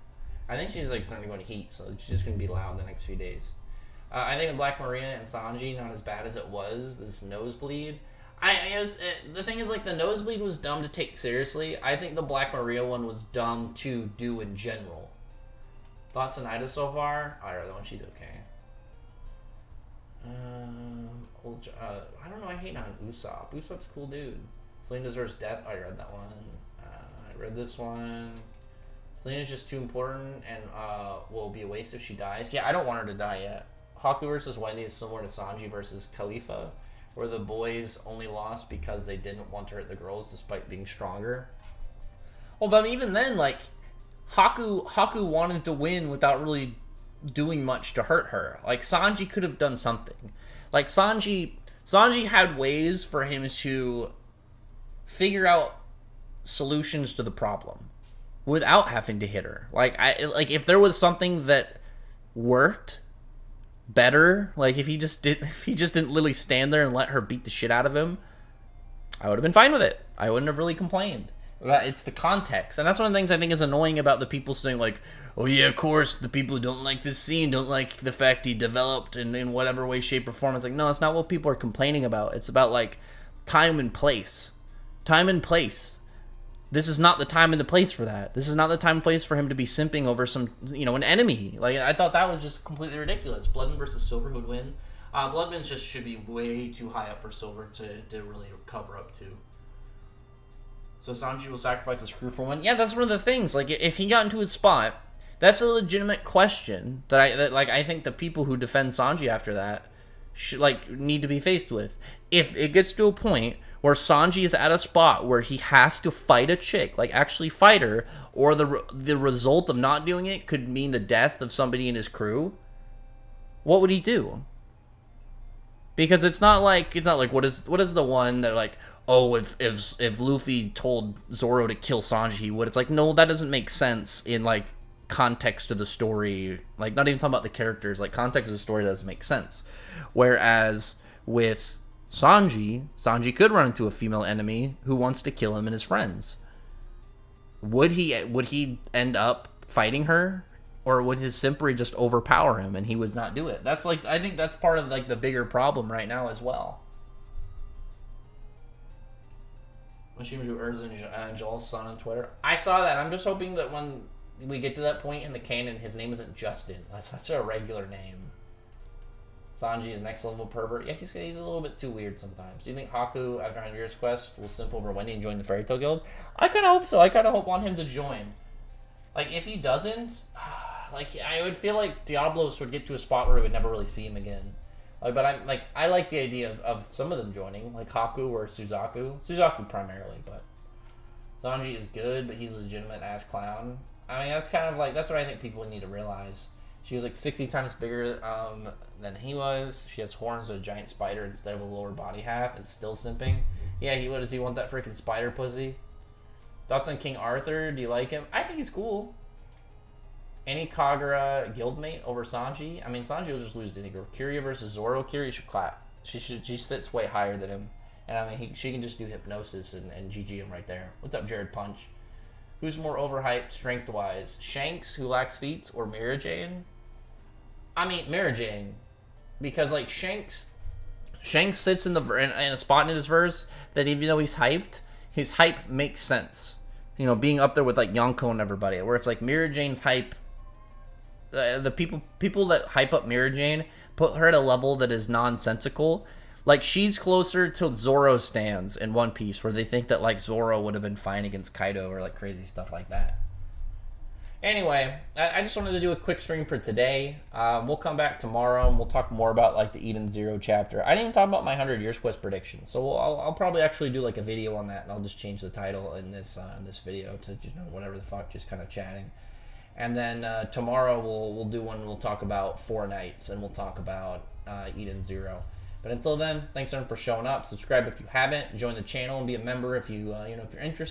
I think she's like starting to go into heat, so she's just going to be loud the next few days. I think with Black Maria and Sanji, not as bad as it was, this nosebleed. The thing is, like, the nosebleed was dumb to take seriously. I think the Black Maria one was dumb to do in general. Thoughts on Ida so far? I read that one, she's okay. I don't know, I hate on Usopp. Usopp's a cool dude. Selene deserves death. I read that one. I read this one. Selena's just too important and will be a waste if she dies. Yeah, I don't want her to die yet. Haku versus Wendy is similar to Sanji versus Khalifa, where the boys only lost because they didn't want to hurt the girls despite being stronger. Well, but even then, like, Haku wanted to win without really doing much to hurt her. Like, Sanji could have done something. Like, Sanji had ways for him to figure out solutions to the problem without having to hit her. Like, if there was something that worked better, like if he just didn't literally stand there and let her beat the shit out of him, I would have been fine with it. I wouldn't have really complained. But it's the context, and that's one of the things I think is annoying about the people saying like, oh yeah, of course the people who don't like this scene don't like the fact he developed in whatever way, shape, or form. It's like, no, that's not what people are complaining about. It's about like time and place. This is not the time and the place for that. This is not the time and place for him to be simping over some, an enemy. Like, I thought that was just completely ridiculous. Bloodman versus Silver would win. Bloodman just should be way too high up for Silver to really cover up to. So Sanji will sacrifice his crew for one. Yeah, that's one of the things. Like, if he got into his spot, that's a legitimate question that I think the people who defend Sanji after that should, need to be faced with. If it gets to a point where Sanji is at a spot where he has to fight a chick, like actually fight her, or the result of not doing it could mean the death of somebody in his crew, what would he do? Because it's not like what is the one that like, oh, if Luffy told Zoro to kill Sanji, he would. It's like, no, that doesn't make sense in like context of the story. Like, not even talking about the characters, like context of the story doesn't make sense. Whereas with Sanji could run into a female enemy who wants to kill him and his friends. Would he end up fighting her, or would his simpery just overpower him and he would not do it? That's like, I think that's part of like the bigger problem right now as well. Mashimaju Urza and Joel's son on Twitter. I saw that. I'm just hoping that when we get to that point in the canon, his name isn't Justin. That's such a regular name. Sanji is next level pervert. Yeah, he's a little bit too weird sometimes. Do you think Haku, after 100 Years Quest, will simp over Wendy and join the Fairy Tail Guild? I kind of hope so. I kind of want him to join. Like, if he doesn't, like, I would feel like Diablos would get to a spot where we would never really see him again. Like, but I like the idea of some of them joining, like Haku or Suzaku. Suzaku primarily, but Sanji is good, but he's a legitimate ass clown. I mean, that's kind of like, that's what I think people need to realize. She was like 60 times bigger than he was. She has horns with a giant spider instead of a lower body half. It's still simping. Yeah, what does he want, that freaking spider pussy? Thoughts on King Arthur? Do you like him? I think he's cool. Any Kagura guildmate over Sanji? I mean, Sanji will just lose to Nico. Kiryu versus Zoro. Kiryu should clap. She sits way higher than him. And I mean, she can just do hypnosis and GG him right there. What's up, Jared Punch? Who's more overhyped strength-wise? Shanks, who lacks feet, or Mara Jane? I mean, Mara Jane. Because, like, Shanks sits in a spot in his verse that even though he's hyped, his hype makes sense. You know, being up there with, like, Yonko and everybody. Where it's like Mara Jane's hype... the people that hype up Mara Jane put her at a level that is nonsensical. Like, she's closer to Zoro stands in One Piece, where they think that, like, Zoro would have been fine against Kaido or, like, crazy stuff like that. Anyway, I just wanted to do a quick stream for today. We'll come back tomorrow, and we'll talk more about, like, the Eden Zero chapter. I didn't even talk about my 100 Years Quest prediction, so I'll probably actually do, like, a video on that, and I'll just change the title in this video to, you know, whatever the fuck, just kind of chatting. And then tomorrow we'll do one. We'll talk about Four Nights, and we'll talk about Eden Zero. But until then, thanks everyone for showing up. Subscribe if you haven't. Join the channel and be a member if you if you're interested.